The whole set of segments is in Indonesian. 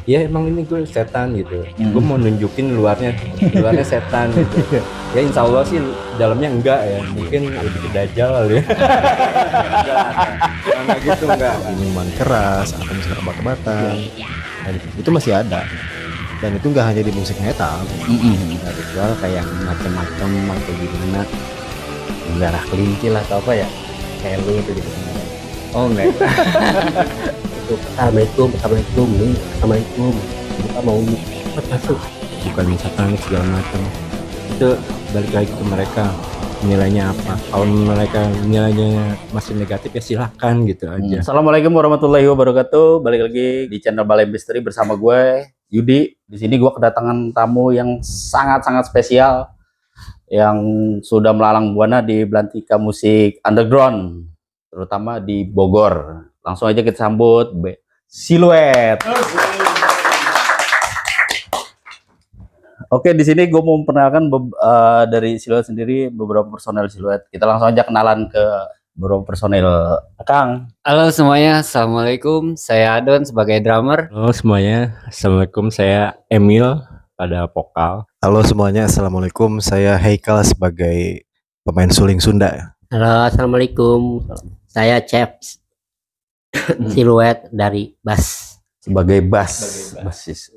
ya emang ini gue setan gitu. Gue mau nunjukin luarnya setan gitu. Ya insya Allah sih dalamnya enggak ya, mungkin lebih ke dajjal kali ya. Enggak gitu enggak. Minuman keras atau misalnya obat-obatan, dan itu masih ada. Dan itu nggak hanya di musik metal, ada ritual kayak macam-macam atau gimana, darah kelinci lah atau apa ya, kayak lu itu gitu. Oh enggak. Itu assalamualaikum nih, assalamualaikum, kita mau masuk. Bukan satanik segala macam. Itu balik lagi ke mereka nilainya apa. Kalau mereka nilainya masih negatif ya silahkan gitu aja. Assalamualaikum warahmatullahi wabarakatuh. Balik lagi di channel Balai Misteri bersama gue Yudi. Di sini gue kedatangan tamu yang sangat-sangat spesial yang sudah melalang buana di belantika musik underground, terutama di Bogor. Langsung aja kita sambut Siluet. Oke, di sini gue mau memperkenalkan dari Siluet sendiri beberapa personel Siluet. Kita langsung aja kenalan ke beberapa personel. Kang. Halo semuanya, assalamualaikum. Saya Adon sebagai drummer. Halo semuanya, assalamualaikum, saya Emil pada vokal. Halo semuanya, assalamualaikum. Saya Haikal sebagai pemain suling Sunda. Halo, assalamualaikum. Saya Chaps Siluet dari bass. Sebagai bassis.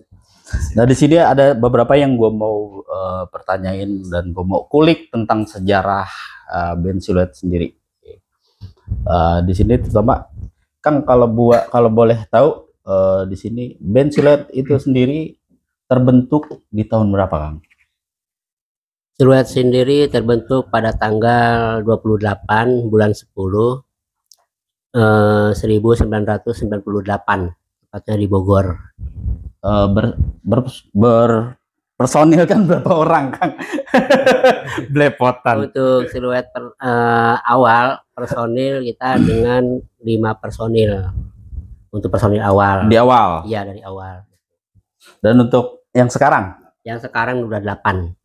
Nah, di sini ada beberapa yang gue mau pertanyain dan gue mau kulik tentang sejarah band Siluet sendiri. Di sini terutama Kang, kalau boleh tahu, di sini band Siluet itu sendiri terbentuk di tahun berapa, Kang? Siluet sendiri terbentuk pada tanggal 28 bulan 10 1998, tepatnya di Bogor. Personil kan berapa orang, Kang? Belepotan. Untuk Siluet awal personil kita dengan 5 personil. Untuk personil awal. Di awal. Iya, dari awal. Dan untuk yang sekarang? Yang sekarang udah 8.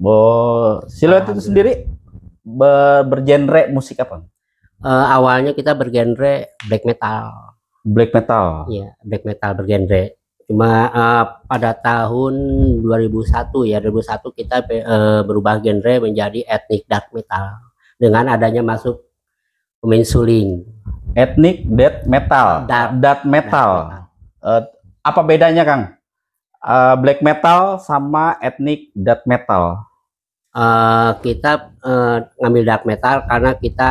Siluet itu sendiri bergenre musik apa? Awalnya kita bergenre black metal. Black metal. Iya, black metal bergenre. Cuma pada tahun 2001 kita berubah genre menjadi ethnic dark metal dengan adanya masuk pemain suling. Ethnic death metal. Dark metal. Apa bedanya, Kang? Black metal sama ethnic death metal. Kita ngambil dark metal karena kita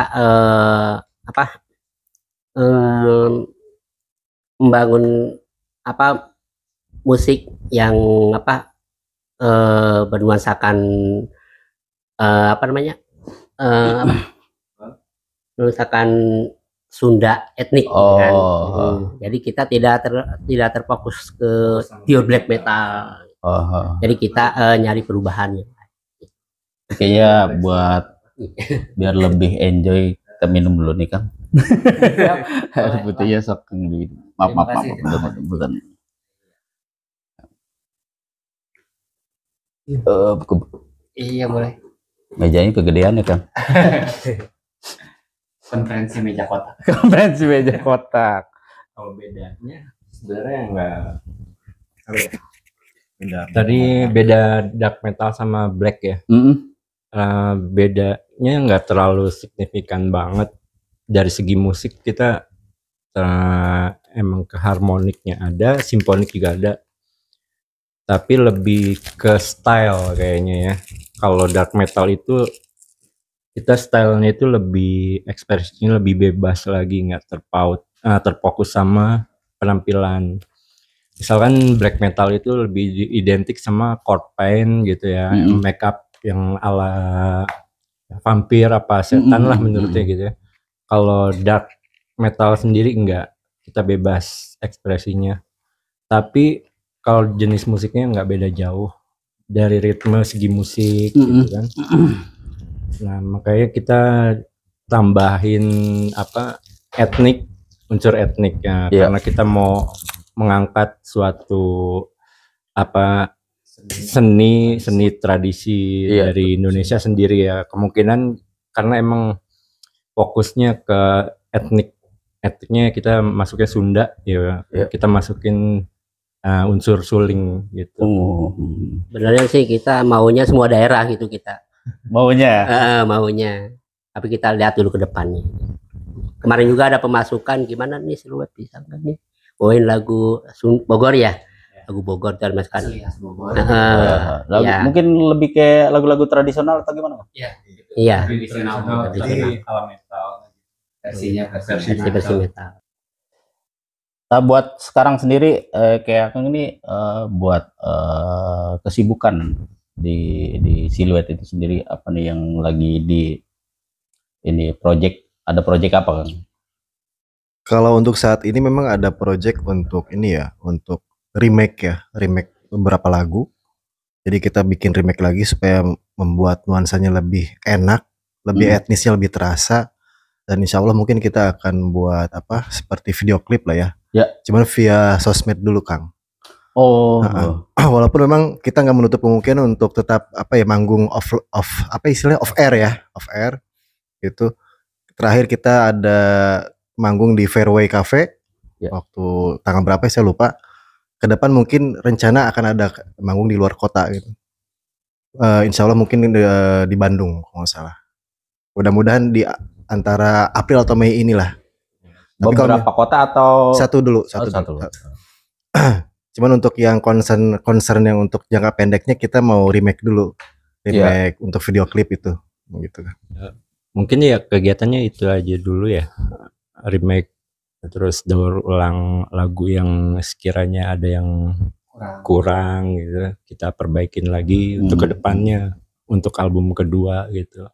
membangun musik yang bernuansakan nuansakan Sunda etnik, kan? Jadi kita tidak terfokus ke pure black metal. Jadi kita nyari perubahannya. Kayaknya buat biar lebih enjoy, kita minum dulu nih, Kang. Air putihnya sok di maaf. Bukan. Iya, boleh. Mejanya kegedean ya, Kang. Konferensi meja kotak. Konferensi meja kotak. Kalau bedanya sebenarnya enggak. Tadi beda dark metal sama black ya. Bedanya nggak terlalu signifikan banget. Dari segi musik kita emang ke harmoniknya ada, simfonik juga ada. Tapi lebih ke style kayaknya ya. Kalau dark metal itu kita stylenya itu lebih ekspresinya lebih bebas lagi, nggak terfokus sama penampilan. Misalkan black metal itu lebih identik sama corpse paint gitu ya, makeup yang ala vampir apa setan lah menurutnya gitu ya. Kalau dark metal sendiri enggak, kita bebas ekspresinya. Tapi kalau jenis musiknya enggak beda jauh dari ritme segi musik gitu kan. Nah, makanya kita tambahin unsur etnik ya, karena kita mau mengangkat suatu seni tradisi dari Indonesia sendiri ya. Kemungkinan karena emang fokusnya ke etniknya kita masuknya Sunda ya. Kita masukin unsur suling gitu. Sebenarnya sih kita maunya semua daerah gitu kita. Maunya. Maunya. Tapi kita lihat dulu ke depannya. Kemarin juga ada pemasukan, gimana nih Siluet bisa nggak nih? Bawain lagu Bogor ya. Lagu Bogor termaskan. Mungkin lebih ke lagu-lagu tradisional atau gimana? Iya. Tradisional ala metal. Versi metal. Nah, buat sekarang sendiri kayak Akang ini buat kesibukan di Siluet itu sendiri apa nih yang lagi di ini ada project apa, Kang? Kalau untuk saat ini memang ada project untuk ini ya, untuk remake beberapa lagu. Jadi kita bikin remake lagi supaya membuat nuansanya lebih enak, lebih etnisnya lebih terasa. Dan insya Allah mungkin kita akan buat seperti video klip lah ya. Ya. Cuman via sosmed dulu, Kang. Walaupun memang kita nggak menutup kemungkinan untuk tetap manggung off air gitu. Terakhir kita ada manggung di Fairway Cafe waktu tanggal berapa saya lupa. Ke depan mungkin rencana akan ada manggung di luar kota gitu. Insya Allah mungkin di Bandung kalau nggak salah. Mudah-mudahan di antara April atau Mei inilah. Beberapa kota atau satu dulu. Cuman untuk yang concern yang untuk jangka pendeknya kita mau remake dulu. Untuk video klip itu gitu kan. Mungkin ya kegiatannya itu aja dulu ya. Remake terus daur ulang lagu yang sekiranya ada yang kurang gitu. Kita perbaikin lagi untuk kedepannya, untuk album kedua gitu.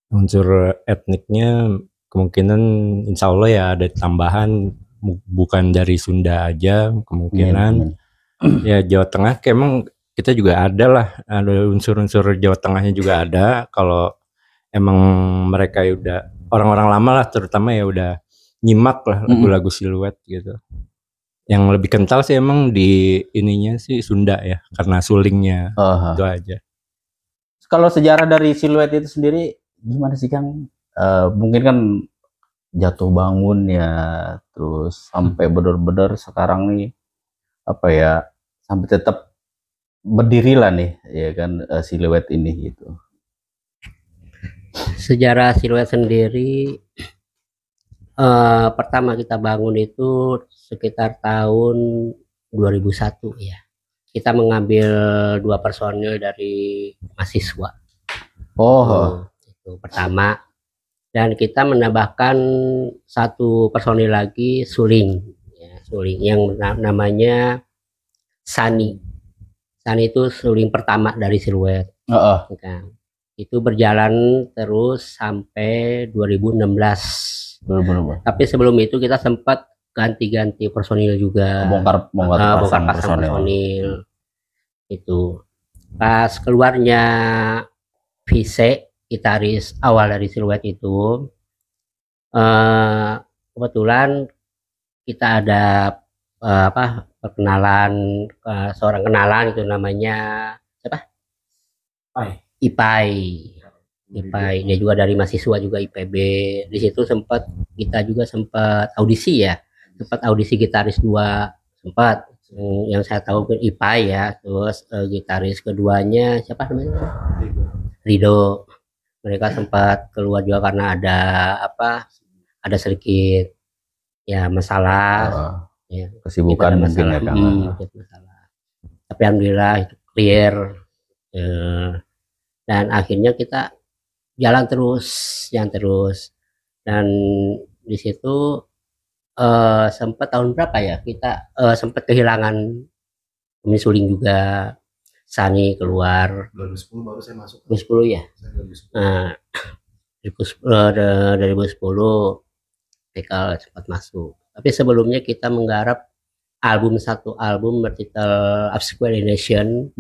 Unsur etniknya kemungkinan insya Allah ya ada tambahan, bukan dari Sunda aja kemungkinan. Ya Jawa Tengah emang kita juga ada unsur-unsur Jawa Tengahnya juga ada. Kalau emang mereka udah orang-orang lama lah terutama ya udah nyimak lah lagu-lagu Siluet gitu. Yang lebih kental sih emang di ininya sih Sunda ya, karena sulingnya itu aja. Kalau sejarah dari Siluet itu sendiri gimana sih, Kang? Mungkin kan jatuh bangun ya, terus sampai bener-bener sekarang nih sampai tetap berdiri lah nih ya kan Siluet ini gitu. Sejarah Siluet sendiri pertama kita bangun itu sekitar tahun 2001 ya. Kita mengambil 2 personil dari mahasiswa. Itu pertama. Dan kita menambahkan 1 personil lagi suling yang namanya Sani. Sani itu suling pertama dari Siluet. Itu berjalan terus sampai 2016. Tapi sebelum itu kita sempat ganti-ganti personil juga, bongkar pasang personil. Itu pas keluarnya Vise, gitaris awal dari Siluet itu, kebetulan kita ada perkenalan, seorang kenalan itu namanya siapa? Ipai. Dia juga dari mahasiswa juga IPB. Di situ kita juga sempat audisi ya. Sempat audisi gitaris 2 sempat. Yang saya tahu Ipai ya. Terus gitaris keduanya siapa namanya? Rido. Mereka sempat keluar juga karena ada sedikit ya masalah. Kesibukan mungkin ya, Kang. Masalah. Tapi alhamdulillah itu clear. Dan akhirnya kita jalan terus dan di situ sempat tahun berapa ya kita sempat kehilangan pemain suling juga. Sani keluar 2010 baru saya masuk. 2010 ya. 2010 Tekal sempat masuk. Tapi sebelumnya kita menggarap satu album bertitel Obscure Nation.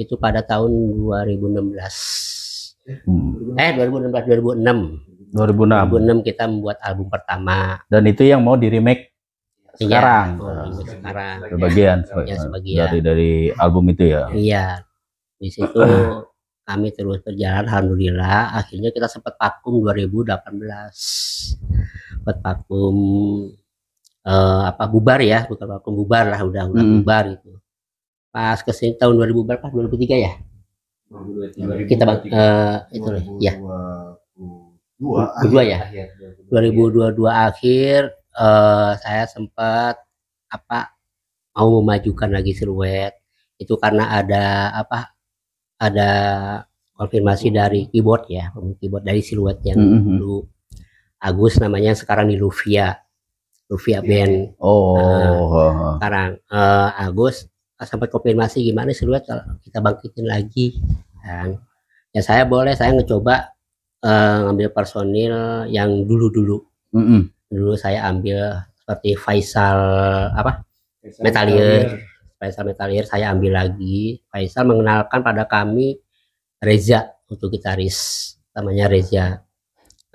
Itu pada tahun 2016. 2006 kita membuat album pertama, dan itu yang mau di remake sekarang. Sebagian dari album itu ya. Iya, di situ kami terus berjalan alhamdulillah. Akhirnya kita sempat vakum 2018, bubar ya, bukan bubar lah, udah bubar gitu. Pas kesini tahun 2000 berapa? 2003 ya. Kita itu ya. 2022 ya. 2022 akhir saya sempat mau memajukan lagi Siluet. Itu karena ada konfirmasi dari keyboard ya, keyboard dari Siluet yang dulu Agus namanya, sekarang di Luvia Band. Sekarang Agus sampai konfirmasi gimana Siluet kalau kita bangkitin lagi kan. Ya saya ngecoba ngambil personil yang dulu saya ambil seperti Faisal Metalier saya ambil lagi. Faisal mengenalkan pada kami Reza untuk gitaris, namanya Reza.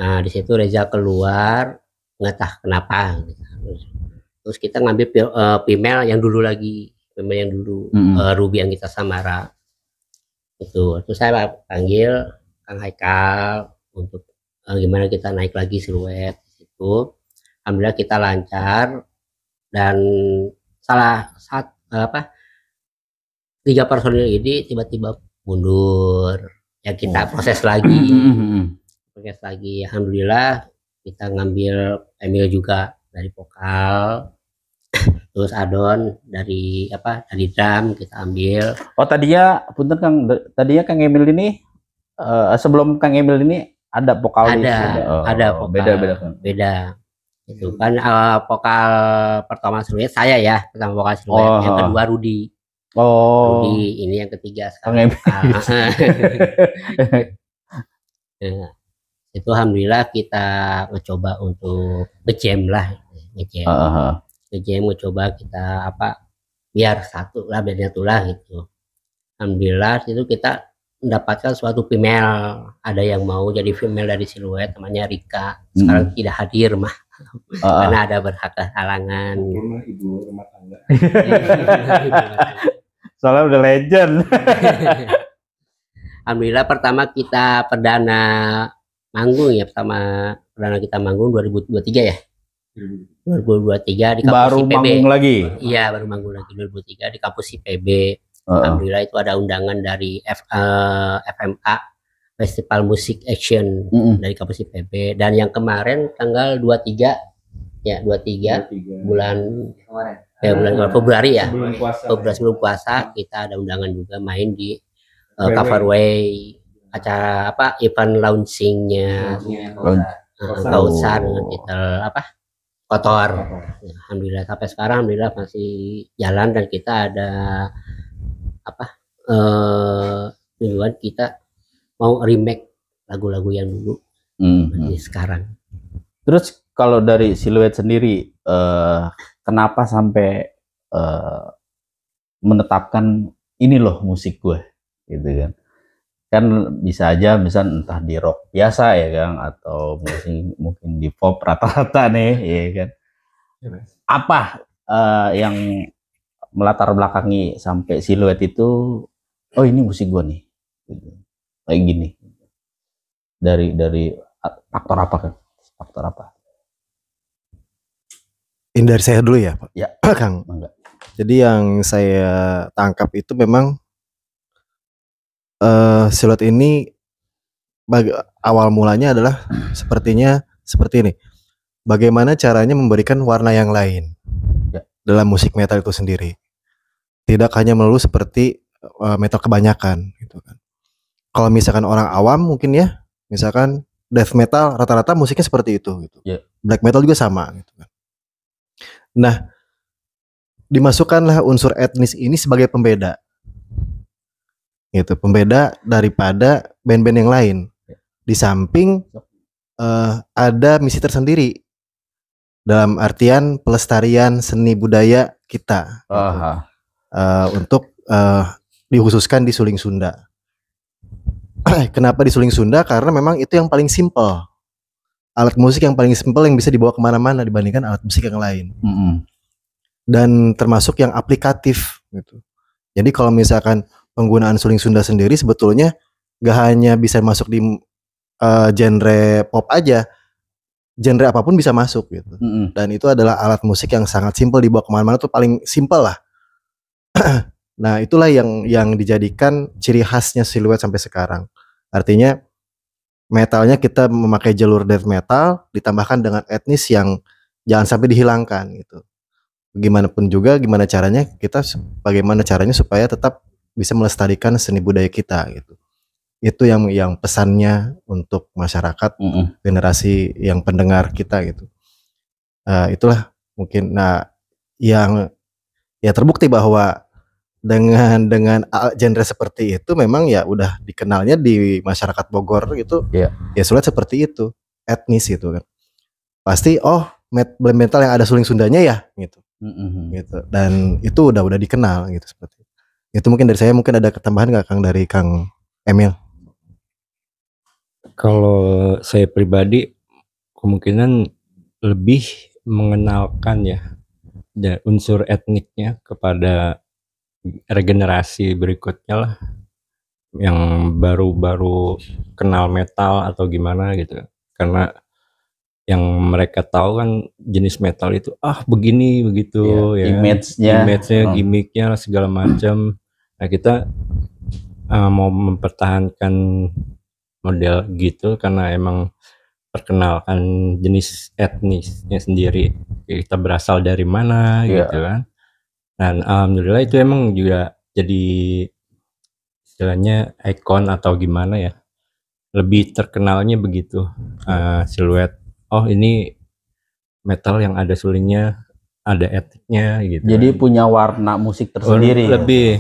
Nah di situ Reza keluar, nggak tahu kenapa. Terus kita ngambil female yang dulu lagi, Ruby yang kita Samara. Itu terus saya panggil Kang Haikal untuk gimana kita naik lagi Siluet. Itu alhamdulillah kita lancar, dan salah satu 3 personil ini tiba-tiba mundur ya, kita proses lagi. Alhamdulillah kita ngambil Emil juga dari vokal, terus Adon dari drum kita ambil. Tadinya punten Kang, Kang Emil ini sebelum Kang Emil ini ada vokalis, ada vokal beda. Itu kan vokal pertama Siluet saya ya, pertama vokal Siluet, yang kedua Rudi. Rudi ini yang ketiga sekarang. Nah, itu alhamdulillah kita mencoba untuk ngejam, mencoba kita biar satu lah, biar nyatulah gitu. Alhamdulillah itu kita mendapatkan suatu female, ada yang mau jadi female dari Siluet, namanya Rika. Sekarang tidak hadir mah. Karena ada halangan. Ibu rumah tangga. Soalnya udah legend. Alhamdulillah pertama kita perdana kita manggung 2023 ya. 2023 di kampus baru IPB. Manggung lagi. Iya, baru manggung lagi 2003 di kampus IPB. Alhamdulillah itu ada undangan dari FMA, Festival Musik Action dari kampus IPB, dan yang kemarin tanggal 23 bulan Februari ya, sebelum puasa kita ada undangan juga main di Coverway, acara event launchingnya Kautsar dengan titel Kotor. Alhamdulillah sampai sekarang alhamdulillah masih jalan, dan kita ada tujuan kita mau remake lagu-lagu yang dulu sekarang. Terus kalau dari Siluet sendiri, kenapa sampai menetapkan ini loh musik gue, gitu kan? Kan bisa aja misal entah di rock biasa ya Kang, atau mungkin di pop rata-rata nih, ya kan? Apa yang melatar belakangi sampai Siluet itu, ini musik gue nih, gitu. Kayak gini, dari faktor apa Kang? Faktor apa? Ini dari saya dulu ya Pak. Ya Kang. Enggak. Jadi yang saya tangkap itu memang Siluet ini awal mulanya adalah sepertinya seperti ini. Bagaimana caranya memberikan warna yang lain dalam musik metal itu sendiri. Tidak hanya melulu seperti metal kebanyakan gitu kan. Kalau misalkan orang awam mungkin ya, misalkan death metal rata-rata musiknya seperti itu gitu. Black metal juga sama gitu kan. Nah, dimasukkanlah unsur etnis ini sebagai pembeda. Gitu, pembeda daripada band-band yang lain. Di samping ada misi tersendiri dalam artian pelestarian seni budaya kita. Gitu. Untuk dikhususkan di Suling Sunda. Kenapa di Suling Sunda? Karena memang itu yang paling simpel. Alat musik yang paling simpel yang bisa dibawa kemana-mana dibandingkan alat musik yang lain. Dan termasuk yang aplikatif gitu. Jadi kalau misalkan penggunaan Suling Sunda sendiri sebetulnya gak hanya bisa masuk di genre pop aja, genre apapun bisa masuk gitu. Dan itu adalah alat musik yang sangat simpel, dibawa kemana-mana tuh paling simpel lah. Nah itulah yang dijadikan ciri khasnya Silhouette sampai sekarang. Artinya metalnya kita memakai jalur death metal ditambahkan dengan etnis yang jangan sampai dihilangkan gitu. Gimana caranya supaya tetap bisa melestarikan seni budaya kita gitu. Itu yang pesannya untuk masyarakat, generasi yang pendengar kita gitu. Itulah mungkin yang ya terbukti bahwa dengan genre seperti itu memang ya udah dikenalnya di masyarakat Bogor gitu. Ya Silhouette seperti itu, etnis gitu kan. Pasti black metal yang ada suling Sundanya ya gitu. Gitu. Dan itu udah dikenal gitu seperti itu. Itu mungkin dari saya, mungkin ada ketambahan nggak Kang dari Kang Emil? Kalau saya pribadi kemungkinan lebih mengenalkan ya unsur etniknya kepada regenerasi berikutnya lah, yang baru-baru kenal metal atau gimana gitu. Karena yang mereka tahu kan jenis metal itu begini begitu ya, image-nya gimmicknya segala macam. Nah kita mau mempertahankan model gitu karena emang perkenalkan jenis etnisnya sendiri, kita berasal dari mana gitu kan. Dan alhamdulillah itu emang juga jadi istilahnya ikon atau gimana ya, lebih terkenalnya begitu. Silhouette, ini metal yang ada sulingnya, ada etniknya gitu. Jadi punya warna musik tersendiri. Lebih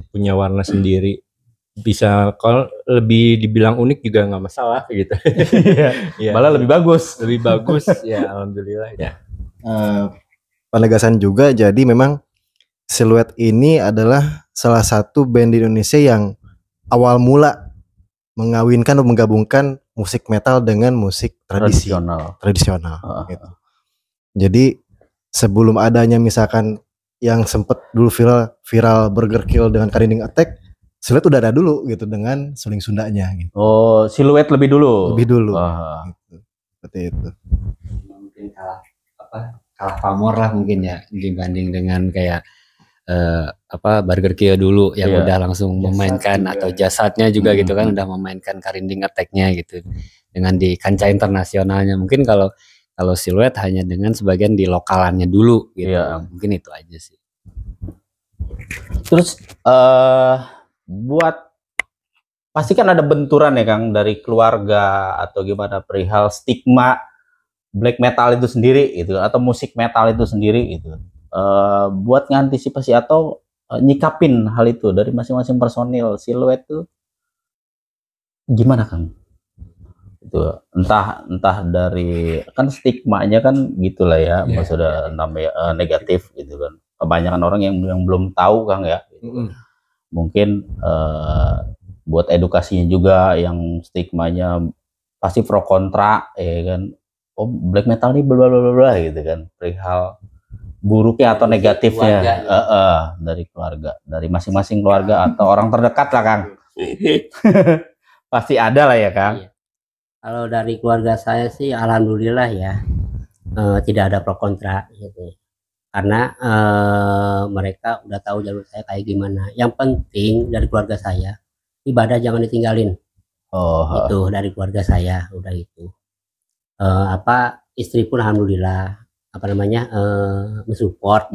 punya warna sendiri. Bisa kalau lebih dibilang unik juga nggak masalah gitu. Ya. Malah lebih bagus. Lebih bagus ya, alhamdulillah ya. Penegasan juga, jadi memang Silhouette ini adalah salah satu band di Indonesia yang awal mula mengawinkan atau menggabungkan musik metal dengan musik tradisional gitu. Jadi sebelum adanya misalkan yang sempat dulu viral Burger Kill dengan Karinding Attack, Silhouette udah ada dulu gitu dengan suling Sundanya gitu. Silhouette lebih dulu. Gitu. Seperti itu. Mungkin kalah pamor lah mungkin ya dibanding dengan kayak Burger Kill dulu yang udah langsung memainkan juga, atau Jasadnya juga gitu kan, udah memainkan Karinding Attack-nya gitu dengan di kancah internasionalnya. Mungkin kalau Silhouette hanya dengan sebagian di lokalannya dulu gitu. Mungkin itu aja sih. Terus pasti kan ada benturan ya Kang dari keluarga atau gimana perihal stigma black metal itu sendiri gitu, atau musik metal itu sendiri gitu. Buat ngantisipasi atau nyikapin hal itu dari masing-masing personil Silhouette tuh gimana Kang? Itu entah dari kan stigmanya kan gitulah ya, maksudnya namanya negatif gitu kan. Kebanyakan orang yang belum tahu Kang ya. Gitu. Mungkin buat edukasinya juga yang stigmanya pasti pro kontra ya kan. Black metal ini bla bla bla gitu kan, perihal buruknya atau negatifnya dari keluarga, dari masing-masing keluarga atau orang terdekat lah Kang. Pasti ada lah ya Kang. Kalau dari keluarga saya sih alhamdulillah ya, tidak ada pro kontra gitu. Karena mereka udah tahu jalur saya kayak gimana. Yang penting dari keluarga saya, ibadah jangan ditinggalin. Itu dari keluarga saya udah itu. Istri pun alhamdulillah mensupport,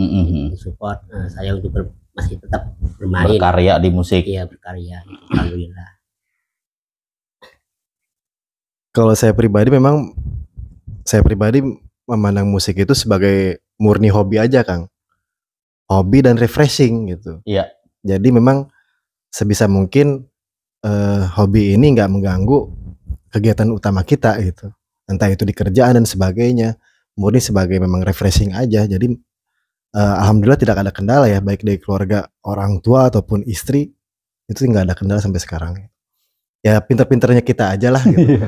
saya untuk masih tetap bermain, berkarya di musik. Iya, berkarya, alhamdulillah. Kalau saya pribadi memandang musik itu sebagai murni hobi aja Kang, hobi dan refreshing gitu. Iya. Jadi memang sebisa mungkin hobi ini nggak mengganggu kegiatan utama kita gitu, entah itu di kerjaan dan sebagainya, murni sebagai memang refreshing aja. Jadi alhamdulillah tidak ada kendala ya, baik dari keluarga orang tua ataupun istri, itu nggak ada kendala sampai sekarang. Ya pinter-pinternya kita aja lah gitu.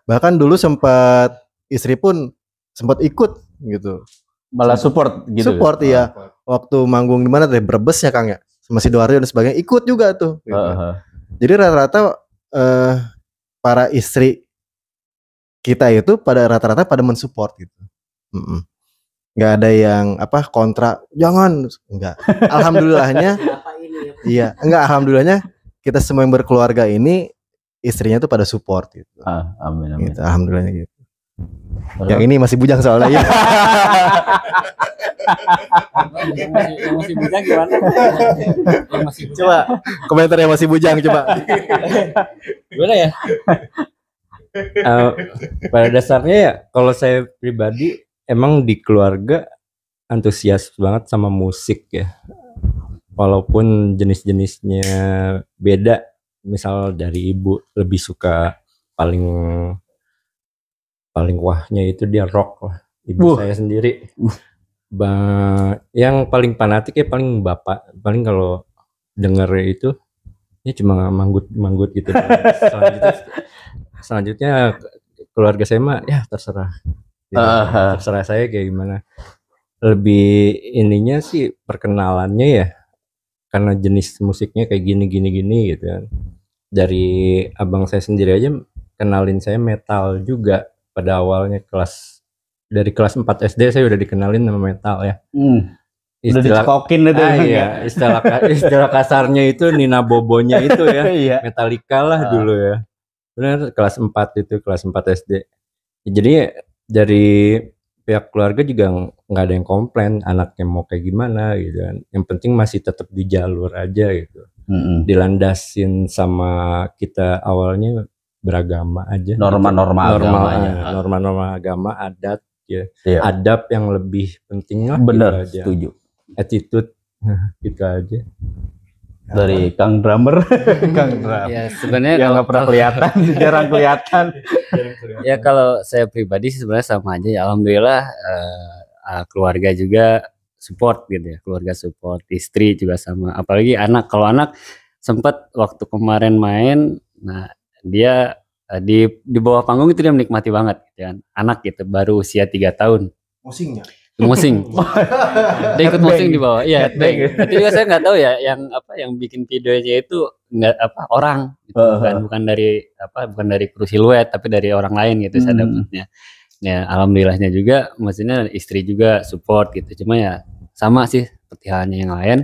bahkan dulu sempat istri pun sempat ikut gitu, malah support gitu. Ya waktu manggung di mana deh, Brebes ya Kang ya, sama Sidoarjo dan sebagainya, ikut juga tuh gitu. Jadi rata-rata para istri kita itu pada rata-rata pada mensupport gitu. Nggak ada yang apa kontra, jangan, enggak. Alhamdulillahnya, iya, enggak, alhamdulillahnya kita semua yang berkeluarga ini istrinya tuh pada support gitu. Amin, amin. Gitu, alhamdulillahnya gitu. Yang ini masih bujang soalnya ya. yang masih bujang gimana? Yang masih bujang. Coba komentar yang masih bujang coba. Gimana ya? Pada dasarnya ya kalau saya pribadi emang di keluarga antusias banget sama musik ya, walaupun jenis-jenisnya beda. Misal dari ibu lebih suka paling wahnya itu dia rock lah, ibu saya sendiri. Yang paling fanatik ya paling bapak, paling kalau denger itu ya cuma manggut gitu. Selanjutnya keluarga saya mah ya terserah. Terserah saya kayak gimana. Lebih ininya sih perkenalannya ya, karena jenis musiknya kayak gini gitu kan. Dari abang saya sendiri aja kenalin saya metal juga pada awalnya, dari kelas 4 SD saya udah dikenalin sama metal ya. Udah dicekokin itu. Iya, istilah kasarnya itu Nina Bobonya itu ya. Iya. Metallica lah dulu ya. Benar, kelas 4 itu, kelas 4 SD. Jadi dari pihak keluarga juga nggak ada yang komplain anaknya mau kayak gimana gitu kan. Yang penting masih tetap di jalur aja gitu. Dilandasin sama kita awalnya beragama aja. Norma-norma agama, adat ya. Adab yang lebih penting lah. Bener, gitu aja. setuju. Attitude gitu aja. Dari Kang Drummer, Kang Drum. Ya sebenarnya yang nggak pernah kelihatan, jarang kelihatan. Ya kalau saya pribadi sih sebenarnya sama aja ya. Alhamdulillah keluarga juga support gitu ya. Keluarga support, istri juga sama. Apalagi anak. Kalau anak sempat waktu kemarin main, nah dia di bawah panggung itu dia menikmati banget gitu kan. Anak gitu baru usia 3 tahun. Musingnya. Musing. Dia ikut musing di bawah. Iya, itu juga saya nggak tahu ya yang bikin videonya itu nggak orang gitu. bukan dari kru siluet tapi dari orang lain gitu saya dapatnya. Ya alhamdulillahnya juga maksudnya istri juga support gitu. Cuma ya sama sih seperti halnya yang lain.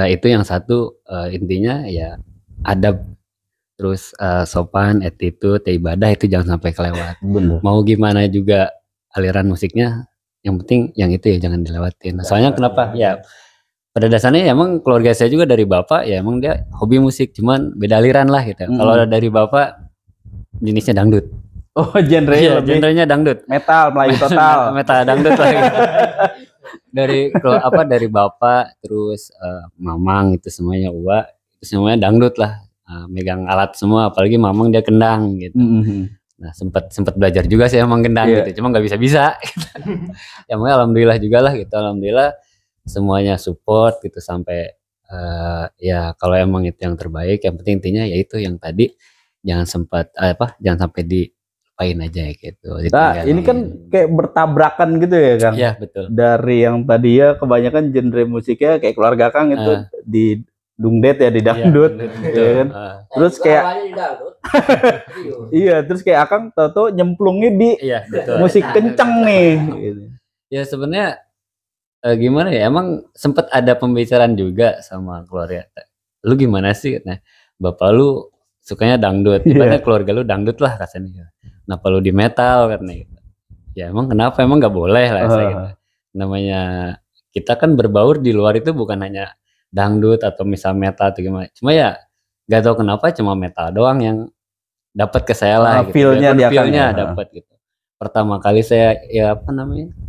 Itu yang satu intinya ya adab, terus sopan, attitude, ibadah itu jangan sampai kelewat. Bener. Mau gimana juga aliran musiknya, yang penting yang itu ya jangan dilewatin. Soalnya kenapa? Ya pada dasarnya ya emang keluarga saya juga dari bapak ya emang dia hobi musik, cuman beda aliran lah gitu. Kalau dari bapak jenisnya dangdut. Oh, genrenya dangdut. Metal, Melayu total. Metal dangdut lah gitu. Dari bapak terus mamang itu semuanya uwa itu semuanya dangdut lah. Megang alat semua, apalagi mamang dia kendang gitu. Nah sempat belajar juga sih emang gendang gitu, cuma nggak bisa. Ya alhamdulillah juga lah gitu, alhamdulillah semuanya support gitu sampai ya kalau emang itu yang terbaik, yang penting intinya ya itu yang tadi jangan sampai dilupain aja gitu. Nah ini kan kayak bertabrakan gitu ya Kang. Iya betul. Dari yang tadi ya kebanyakan genre musiknya kayak keluarga Kang itu di dungdet ya, di dangdut, ya kan? Terus kayak iya, terus kayak Akang tau nyemplungnya di musik kenceng nih. Ya sebenarnya gimana ya, emang sempat ada pembicaraan juga sama keluarga. Lu gimana sih? Nah, bapak lu sukanya dangdut, ibaratnya keluarga lu dangdut lah katanya. Kenapa lu di metal katanya? Ya emang kenapa? Emang nggak boleh lah saya gitu. Namanya kita kan berbaur di luar itu bukan hanya dangdut atau misal metal atau gimana, cuma ya gak tahu kenapa cuma metal doang yang dapat ke saya lah gitu. Feelnya dapat gitu. Pertama kali saya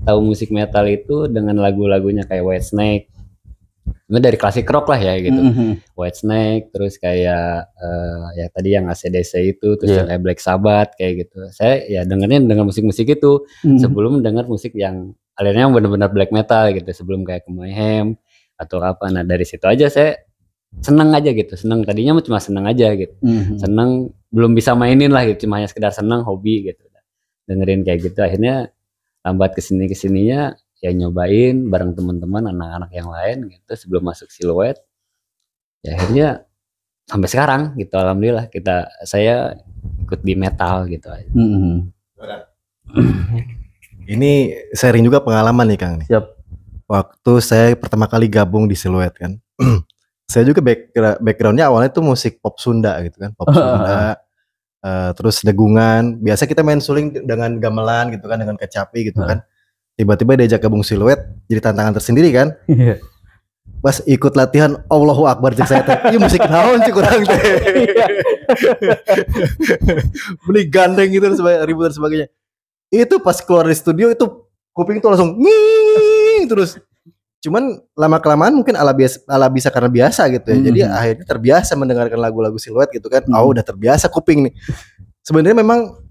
tahu musik metal itu dengan lagu-lagunya kayak Whitesnake, itu dari klasik rock lah ya gitu. Whitesnake, terus kayak ya tadi yang AC/DC itu, terus kayak Black Sabbath kayak gitu. Saya ya dengar musik-musik itu sebelum dengar musik yang alirannya benar-benar black metal gitu, sebelum kayak ke Mayhem atau apa. Nah dari situ aja saya seneng aja gitu, tadinya cuma seneng aja gitu, seneng, belum bisa mainin lah gitu, cuma hanya sekedar seneng, hobi gitu, dengerin kayak gitu. Akhirnya lambat kesininya ya nyobain bareng teman-teman anak-anak yang lain gitu sebelum masuk siluet. Ya akhirnya sampai sekarang gitu, alhamdulillah saya ikut di metal gitu aja. Ini sharing juga pengalaman nih Kang nih. Siap. Waktu saya pertama kali gabung di Siluet kan. Saya juga backgroundnya awalnya tuh musik pop Sunda gitu kan, pop Sunda. Terus degungan. Biasa kita main suling dengan gamelan gitu kan, dengan kecapi gitu kan. Tiba-tiba diajak gabung Siluet, jadi tantangan tersendiri kan. Pas ikut latihan, Allahu Akbar cek saya teh. Ieu musik naon cek urang teh. Beli gandeng gitu ribut dan sebagainya. Itu pas keluar dari studio itu kuping tuh langsung nging terus. Cuman lama kelamaan mungkin ala bisa karena biasa gitu ya. Jadi akhirnya terbiasa mendengarkan lagu-lagu Siluet gitu kan. Oh udah terbiasa kuping nih. Sebenarnya memang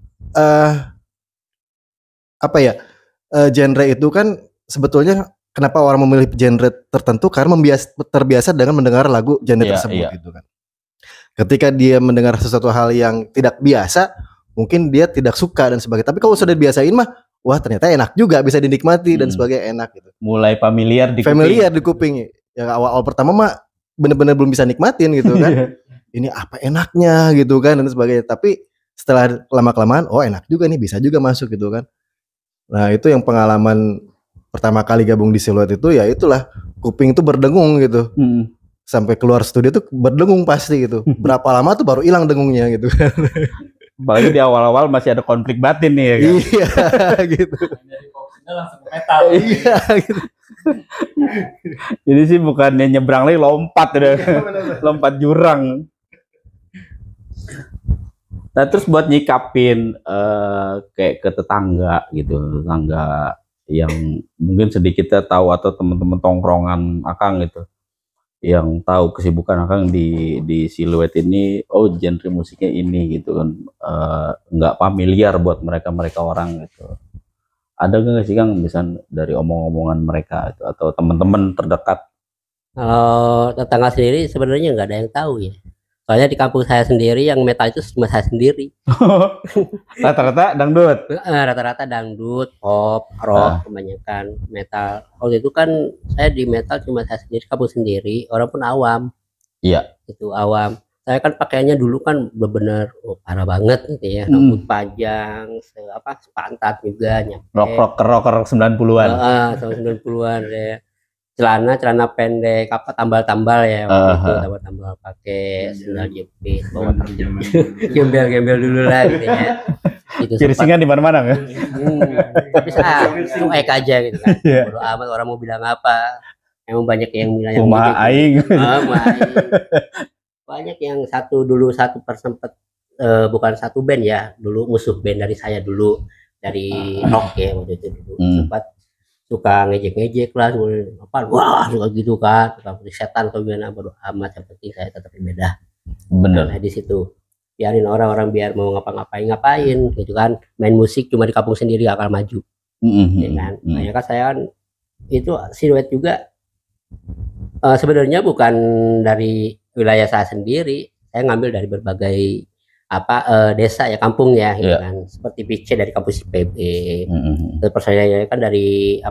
genre itu kan sebetulnya kenapa orang memilih genre tertentu karena terbiasa dengan mendengar lagu genre tersebut gitu kan. Ketika dia mendengar sesuatu hal yang tidak biasa, mungkin dia tidak suka dan sebagainya. Tapi kalau sudah dibiasain mah, wah ternyata enak juga, bisa dinikmati dan sebagainya, enak gitu. Mulai familiar di kuping. Ya awal pertama mah bener-bener belum bisa nikmatin gitu kan. Ini apa enaknya gitu kan dan sebagainya. Tapi setelah lama-kelamaan, oh enak juga nih, bisa juga masuk gitu kan. Nah itu yang pengalaman pertama kali gabung di Siluet itu ya itulah, kuping itu berdengung gitu. Sampai keluar studio tuh berdengung pasti gitu. Berapa lama tuh baru hilang dengungnya gitu kan. Apalagi di awal-awal masih ada konflik batin nih ya kan. Iya gitu. Dari popnya langsung ke metal. Iya gitu. Jadi sih bukannya nyebrang lagi, lompat udah. Lompat jurang. Nah terus buat nyikapin kayak ke tetangga gitu, tetangga yang mungkin sedikitnya tahu atau teman-teman tongkrongan Akang gitu, yang tahu kesibukan Akang di Siluet ini, oh genre musiknya ini gitu kan, nggak familiar buat mereka orang gitu. Ada nggak sih Kang misalnya dari omong-omongan mereka itu, atau teman-teman terdekat? Kalau tetangga sendiri sebenarnya nggak ada yang tahu ya. Soalnya di kampung saya sendiri yang metal itu cuma saya sendiri. Rata-rata dangdut. Rata-rata dangdut, pop, rock, kebanyakan metal. Waktu itu kan saya di metal cuma saya sendiri, kampung sendiri, orang pun awam. Iya. Itu awam. Saya kan pakaiannya dulu kan benar-benar parah banget gitu ya, rambut panjang, sepantat juga, nyampe. Rocker 90-an. Tahun 90-an ya. Celana pendek, tambal-tambal ya, waktu itu tambal-tambal pakai sandal jepit, bawa gembel-gembel dulu lah gitu ya. Gitu Kirisingan di mana-mana ya. Tapi cuek aja gitu kan. Bodo amat orang mau bilang apa. Emang banyak yang bilang yang aing. Banyak yang satu persempet bukan satu band ya, dulu musuh band dari saya dulu, dari rock ya waktu itu dulu. Sempat suka ngejek lah, wah suka gitu kan, suka setan atau gimana, bodo amat, yang penting saya tetap beda. Bener. Nah di situ biarin orang-orang biar mau ngapain gitu kan, main musik cuma di kampung sendiri gak akan maju. Ya kan, makanya kan saya itu Siluet juga sebenarnya bukan dari wilayah saya sendiri, saya ngambil dari berbagai desa ya, kampung ya gitu kan, seperti PC dari kampus IPB, terus saya kan dari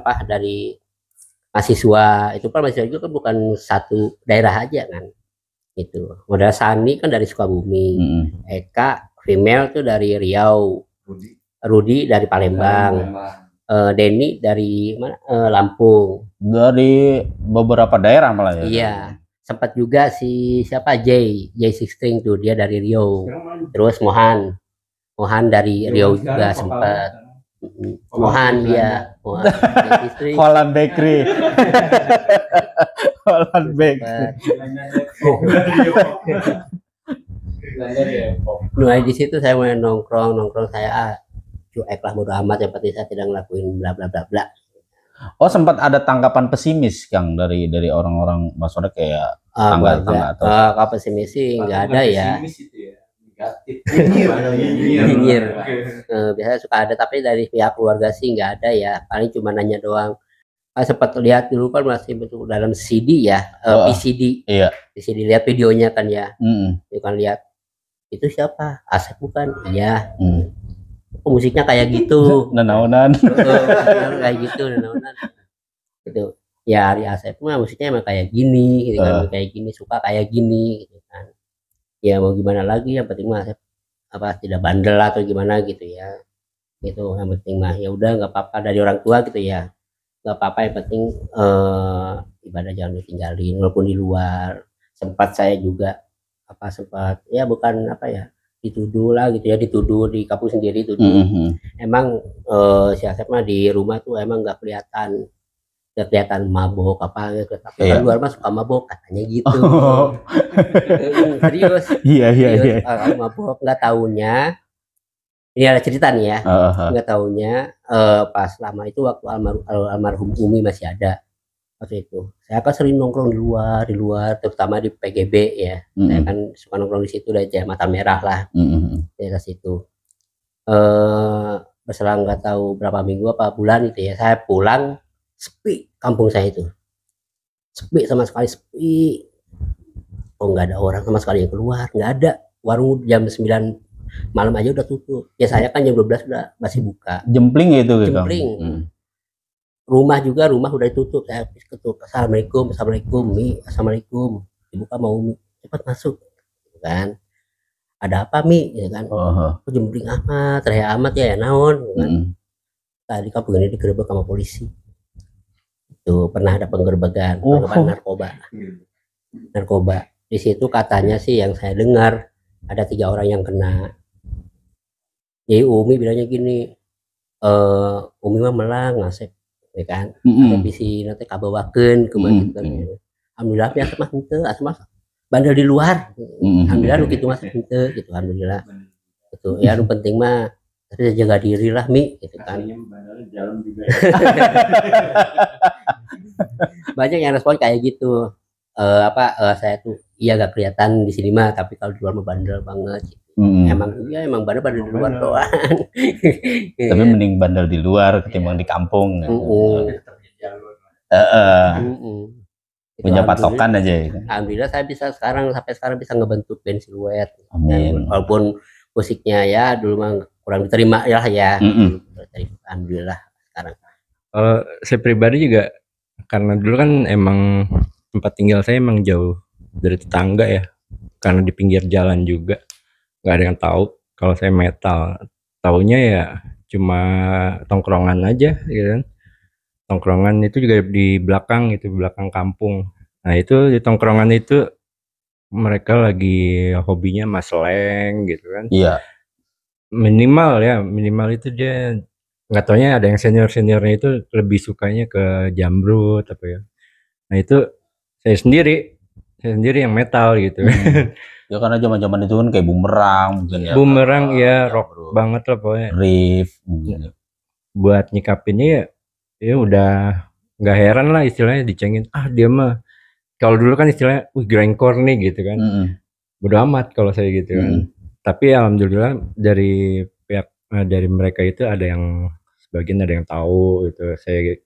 mahasiswa, itu kan mahasiswa juga kan bukan satu daerah aja kan, itu modal Sani kan dari Sukabumi, Eka female tuh dari Riau, Rudi dari Palembang, Denny dari mana, Lampung, dari beberapa daerah malah ya. Iya. Sempat juga si siapa J16 tuh, dia dari Riau. Terus Mohan dari Riau juga sempat. Mohan dia. Holland Bakery. Holland Bakery. Nah di situ saya mulai nongkrong saya cuek lah, bodo amat, yang penting saya tidak ngelakuin bla bla bla bla. Oh sempat ada tanggapan pesimis Kang dari orang-orang, maksudnya kayak tangga atau kalau pesimis sih nggak ada ya. Nyinyir. Biasanya suka ada, tapi dari pihak keluarga sih nggak ada ya, paling cuma nanya doang. Sempat lihat dulu kan masih betul dalam CD ya, PCD. Iya. PCD, lihat videonya kan ya. Itu kan lihat, itu siapa? Asep bukan? Iya. Musiknya kayak gitu, nenaunan kayak gitu, nenaunan gitu ya. Ari Asep mah musiknya emang kayak gini gitu kan, kayak gini, suka kayak gini gitu kan. ya mau gimana lagi, yang penting mah apa tidak bandel atau gimana gitu ya, gitu yang penting mah ya udah nggak apa-apa dari orang tua gitu ya, nggak apa-apa yang penting ibadah jangan ditinggalin walaupun di luar. Sempat saya juga apa sempat ya bukan apa ya dituduh lah gitu ya, dituduh di kampung sendiri tuduh emang si Asep mah di rumah tuh emang nggak kelihatan mabok apa gitu, tapi Iya. kan luar mah suka mabok katanya gitu. Oh. Serius, Iya. serius mabok, nggak taunya ini ada cerita nih ya, nggak taunya pas lama itu waktu almarhum Umi masih ada waktu itu, saya kan sering nongkrong di luar terutama di PGB ya. Saya kan suka nongkrong di situ dari Mata Merah lah, daerah situ. Berselang nggak tahu berapa minggu apa bulan itu ya, saya pulang sepi, kampung saya itu sepi sama sekali, sepi. Oh nggak ada orang sama sekali yang keluar, nggak ada. Warung jam 9 malam aja udah tutup. Ya saya kan jam 12 udah masih buka. Jempling gitu. Jempling. Rumah juga udah ditutup. Saya ketuk, assalamualaikum, Mi, assalamualaikum. Dibuka mau Mi, cepat masuk, gitu kan. Ada apa Mi, gitu kan. Aku jempling amat, raya amat ya naon, gitu kan. Tadi kampung ini digerebek sama polisi. Itu pernah ada penggerbekan narkoba. Di situ katanya sih yang saya dengar ada 3 orang yang kena. Jadi Umi bilangnya gini, Umi mah melang ngasep, ya kan? Ada bisi nanti kabawakeun kumaha gitu. Alhamdulillah ya mah henteu, mah bandel di luar. Alhamdulillah lu kitu mah henteu gitu, alhamdulillah. Itu ya nu penting mah tapi jaga diri lah Mi gitu kan. Banyak yang respon kayak gitu. Saya tuh iya gak kelihatan di sini mah, tapi kalau di luar mah bandel banget. Emang bandel di luar doang. Tapi mending bandel di luar ketimbang di kampung. Punya patokan aja. Alhamdulillah saya sampai sekarang bisa ngebentuk band Siluet. Amin. Walaupun musiknya ya dulu mah kurang diterima ya. Alhamdulillah sekarang. Kalau saya pribadi juga karena dulu kan emang tempat tinggal saya emang jauh dari tetangga ya, karena di pinggir jalan juga nggak ada yang tahu kalau saya metal. Taunya ya cuma tongkrongan aja gitu kan. Tongkrongan itu juga di belakang kampung. Nah itu di tongkrongan itu mereka lagi hobinya masleng gitu kan. Iya. Minimal itu dia nggak taunya ada yang seniornya itu lebih sukanya ke jambrut apa ya. Nah itu saya sendiri yang metal gitu. Ya karena zaman-zaman itu kan kayak bumerang mungkin ya. Bumerang ya rock banget lah pokoknya. Riff. Buat nyikapinnya ya udah nggak heran lah istilahnya dicengin. Dia mah kalau dulu kan istilahnya grindcore nih gitu kan. Bodo amat kalau saya gitu kan. Tapi alhamdulillah dari pihak dari mereka itu ada yang sebagian ada yang tahu gitu. Saya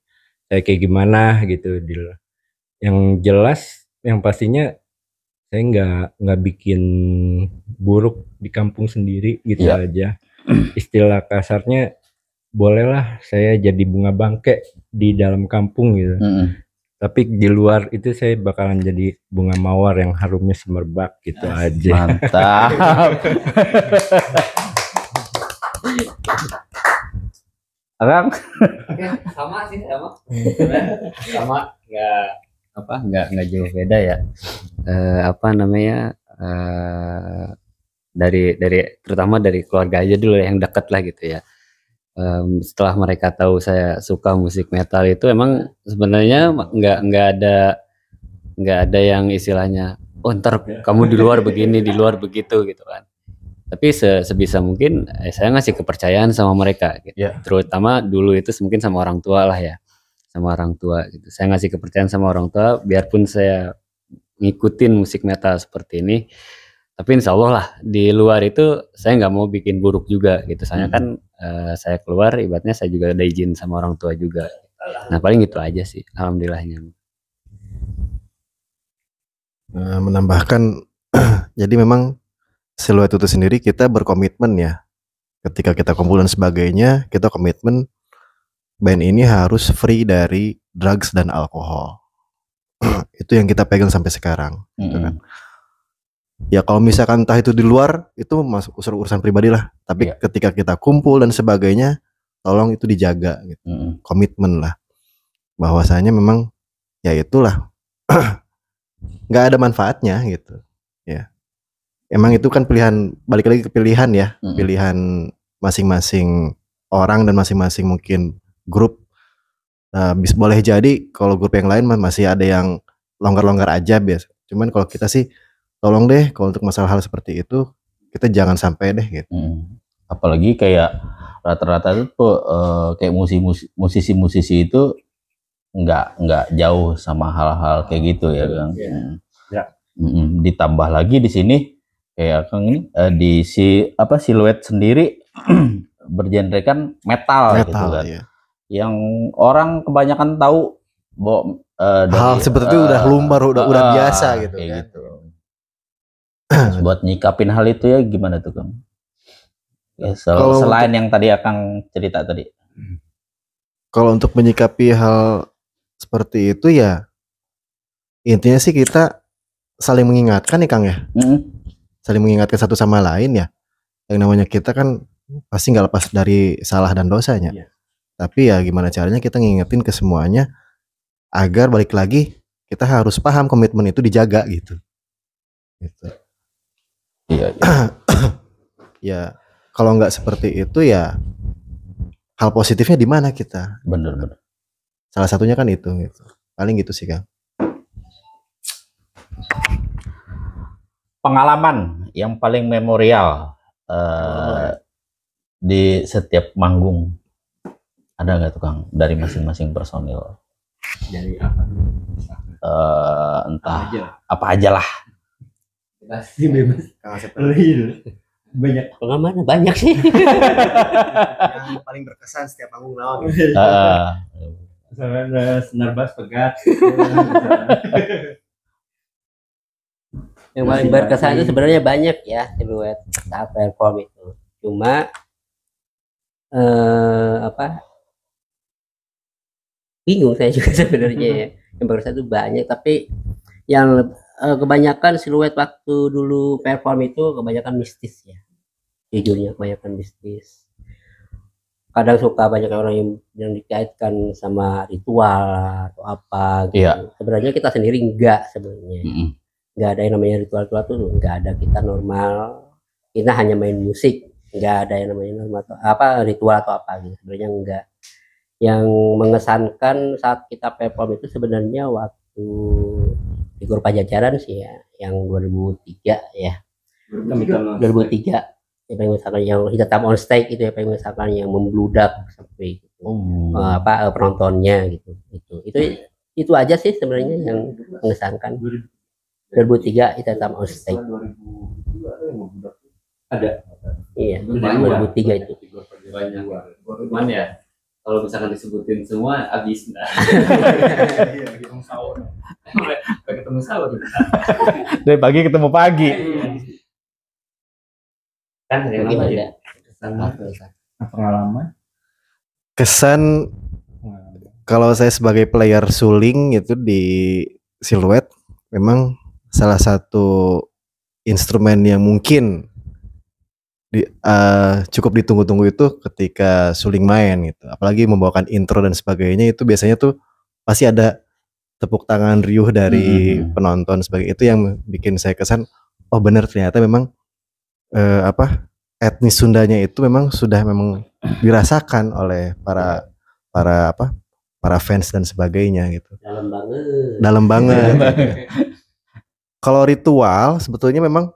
kayak gimana gitu. Yang jelas yang pastinya saya nggak bikin buruk di kampung sendiri gitu aja. Istilah kasarnya bolehlah saya jadi bunga bangke di dalam kampung gitu. Tapi di luar itu saya bakalan jadi bunga mawar yang harumnya semerbak gitu aja. Mantap. Akang? Sama sih sama nggak jauh beda ya. Dari terutama dari keluarga aja dulu yang dekat lah gitu ya. Setelah mereka tahu saya suka musik metal itu emang sebenarnya nggak ada yang istilahnya ntar kamu di luar begini di luar begitu gitu kan. Tapi sebisa mungkin saya ngasih kepercayaan sama mereka gitu. Terutama dulu itu mungkin sama orang tua lah ya, sama orang tua gitu. Saya ngasih kepercayaan sama orang tua biarpun saya ngikutin musik metal seperti ini, tapi insya Allah lah di luar itu saya nggak mau bikin buruk juga gitu. Soalnya kan saya keluar ibaratnya saya juga ada izin sama orang tua juga. Nah paling gitu aja sih, alhamdulillahnya. Menambahkan jadi memang Siluet itu sendiri kita berkomitmen ya, ketika kita kumpul dan sebagainya kita komitmen band ini harus free dari drugs dan alkohol. Itu yang kita pegang sampai sekarang gitu kan. Ya kalau misalkan entah itu di luar itu masuk urusan pribadi lah. Tapi ketika kita kumpul dan sebagainya, tolong itu dijaga gitu. Komitmen lah. Bahwasanya memang ya itulah nggak ada manfaatnya gitu. Ya. Emang itu kan pilihan, balik lagi ke pilihan ya. Pilihan masing-masing orang dan masing-masing mungkin grup. Boleh jadi kalau grup yang lain masih ada yang longgar-longgar aja biasa. Cuman kalau kita sih tolong deh kalau untuk masalah hal seperti itu kita jangan sampai deh gitu. Apalagi kayak rata-rata itu kayak musisi-musisi itu nggak jauh sama hal-hal kayak gitu ya Kang. Ditambah lagi di sini kayak Kang ini di Siluet sendiri bergenrekan metal gitu kan. Iya. Yang orang kebanyakan tahu bahwa hal seperti itu udah lumbar, udah biasa gitu kayak kan. Gitu. Buat nyikapin hal itu ya gimana tuh Kang? Ya, selain yang tadi Akang cerita tadi. Kalau untuk menyikapi hal seperti itu ya intinya sih kita saling mengingatkan nih Kang ya. Saling mengingatkan satu sama lain ya. Yang namanya kita kan pasti nggak lepas dari salah dan dosanya. Tapi ya gimana caranya kita ngingetin ke semuanya agar balik lagi kita harus paham komitmen itu dijaga gitu. Iya. Ya kalau nggak seperti itu ya hal positifnya di mana kita? Bener. Salah satunya kan itu gitu. Paling gitu sih Kang. Pengalaman yang paling memorial di setiap manggung ada nggak tuh Kang dari masing-masing personil? Dari apa? Entah apa aja lah. Pasti bebas. Banyak pengalaman banyak sih. Yang paling berkesan setiap manggung naon. Senar bass pegat. Yang paling berkesan itu sebenarnya banyak ya Siluet saat perform itu. Cuma bingung saya juga sebenarnya ya. Yang berkesan itu banyak, tapi yang kebanyakan Siluet waktu dulu perform itu kebanyakan mistis ya. Jujurnya kebanyakan mistis. Kadang suka banyak orang yang dikaitkan sama ritual atau apa gitu. Sebenarnya kita sendiri enggak sebenarnya. Enggak ada yang namanya ritual tuh, enggak ada. Kita normal. Kita hanya main musik, enggak ada yang namanya normal ritual atau apa gitu. Sebenarnya enggak. Yang mengesankan saat kita perform itu sebenarnya waktu di Gor Pajajaran sih ya, yang 2003 ya. 2003 ya, misalkan yang hitam on stage itu ya, misalkan yang membludak sampai gitu. Penontonnya gitu. Itu aja sih sebenarnya yang mengesankan. 2003 hitam on stage. Ada. Iya, 2003 itu. Banyak. Cuman ya kalau misalkan disebutin semua habis. Ketemu sahur. Ketemu sahur. Dari pagi ketemu pagi. Kan ada pengalaman. Kesan kalau saya sebagai player suling itu di Siluet memang salah satu instrumen yang mungkin cukup ditunggu-tunggu itu ketika suling main gitu. Apalagi membawakan intro dan sebagainya itu biasanya tuh pasti ada tepuk tangan riuh dari penonton sebagai itu yang bikin saya kesan oh benar ternyata memang etnis Sundanya itu memang sudah dirasakan oleh para fans dan sebagainya gitu. Dalam banget. Kalau ritual sebetulnya memang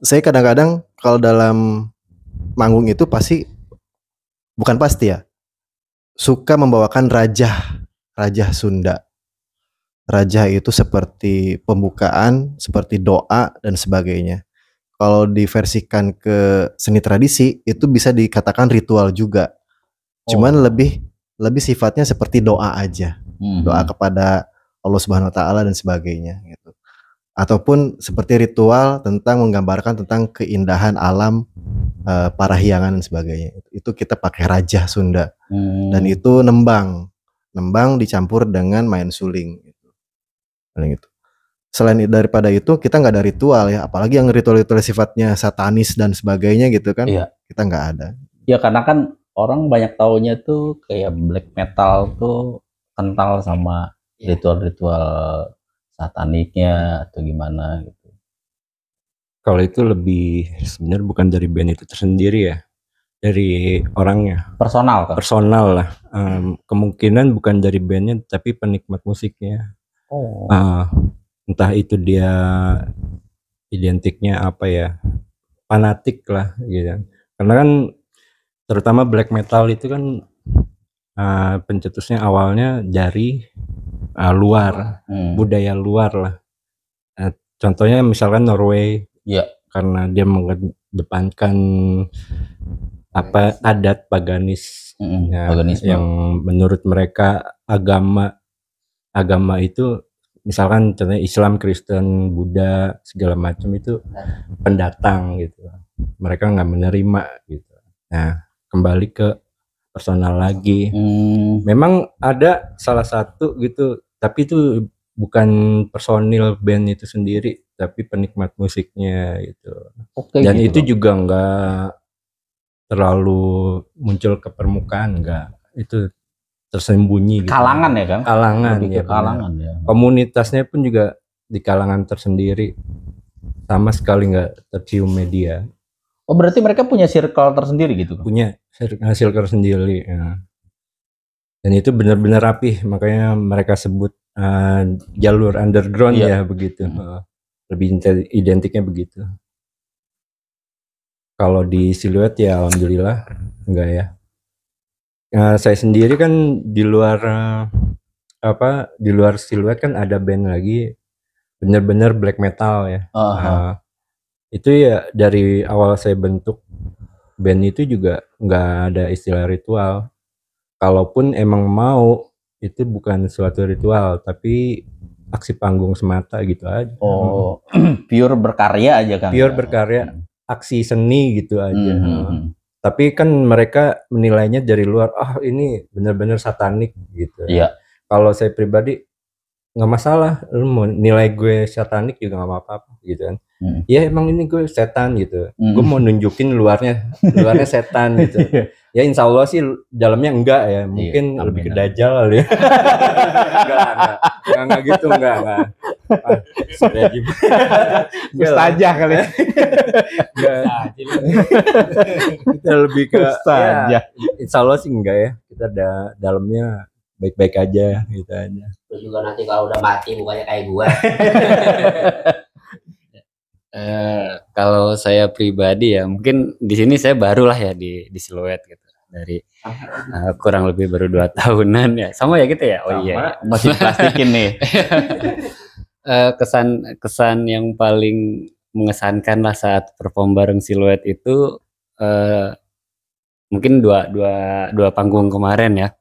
saya kadang-kadang kalau dalam manggung itu bukan pasti ya, suka membawakan rajah Sunda. Rajah itu seperti pembukaan, seperti doa dan sebagainya. Kalau diversikan ke seni tradisi itu bisa dikatakan ritual juga. Cuman lebih sifatnya seperti doa aja. Doa kepada Allah Subhanahu wa taala dan sebagainya gitu. Ataupun seperti ritual tentang menggambarkan tentang keindahan alam, parahyangan dan sebagainya. Itu kita pakai rajah Sunda. Dan itu nembang dicampur dengan main suling gitu. Paling itu. selain daripada itu kita nggak ada ritual ya, apalagi yang ritual-ritual sifatnya satanis dan sebagainya gitu kan. Iya. Kita nggak ada. Ya karena kan orang banyak taunya tuh kayak black metal tuh kental sama ritual-ritual sataniknya atau gimana gitu. Kalau itu lebih sebenarnya bukan dari band itu tersendiri ya, dari orangnya, Personal kan? personal lah. Kemungkinan bukan dari bandnya tapi penikmat musiknya. Oh. Entah itu dia identiknya apa ya, fanatik lah gitu. Karena kan terutama black metal itu kan pencetusnya awalnya dari luar, budaya luar lah. Contohnya misalkan Norway, Iya. karena dia mengedepankan apa adat paganis, yang menurut mereka agama itu misalkan contohnya Islam, Kristen, Buddha segala macam itu pendatang gitu, mereka nggak menerima gitu. Nah kembali ke personal lagi, memang ada salah satu gitu, tapi itu bukan personil band itu sendiri, tapi penikmat musiknya gitu. Dan gitu, itu juga nggak terlalu muncul ke permukaan, nggak, itu tersembunyi gitu. Kalangan ya kan? Kalangan ya, kalangan ya. Komunitasnya pun juga di kalangan tersendiri, sama sekali nggak tercium media. Oh berarti mereka punya circle tersendiri gitu? Punya circle sendiri ya. Dan itu benar-benar rapih, makanya mereka sebut jalur underground ya begitu. Lebih identiknya begitu. Kalau di Siluet ya alhamdulillah enggak ya. Saya sendiri kan di luar di luar Siluet kan ada band lagi benar-benar black metal ya. Itu ya dari awal saya bentuk band itu juga nggak ada istilah ritual. Kalaupun emang mau, itu bukan suatu ritual, tapi aksi panggung semata gitu aja. Oh, pure berkarya aja kan? Pure berkarya, aksi seni gitu aja. Tapi kan mereka menilainya dari luar, ini benar-benar satanik gitu. Iya. Kalau saya pribadi nggak masalah, lu mau nilai gue satanik juga nggak apa-apa gitu kan. Ya emang ini gue setan gitu. Gue mau nunjukin luarnya setan gitu. Ya insya Allah sih dalamnya enggak ya, mungkin lebih ke dajjal kali ya. enggak gitu, enggak. Sudah Mustajah kali. Kita lebih ke ya, insya Allah sih enggak ya. Kita dalamnya baik-baik aja gitu aja. Terus juga nanti kalau udah mati mukanya kayak gua. Kalau saya pribadi ya mungkin di sini saya barulah ya di Siluet gitu, dari kurang lebih baru 2 tahunan ya, sama ya gitu ya. Oh iya, masih plastikin nih. Kesan yang paling mengesankan lah saat perform bareng Siluet itu mungkin dua panggung kemarin ya,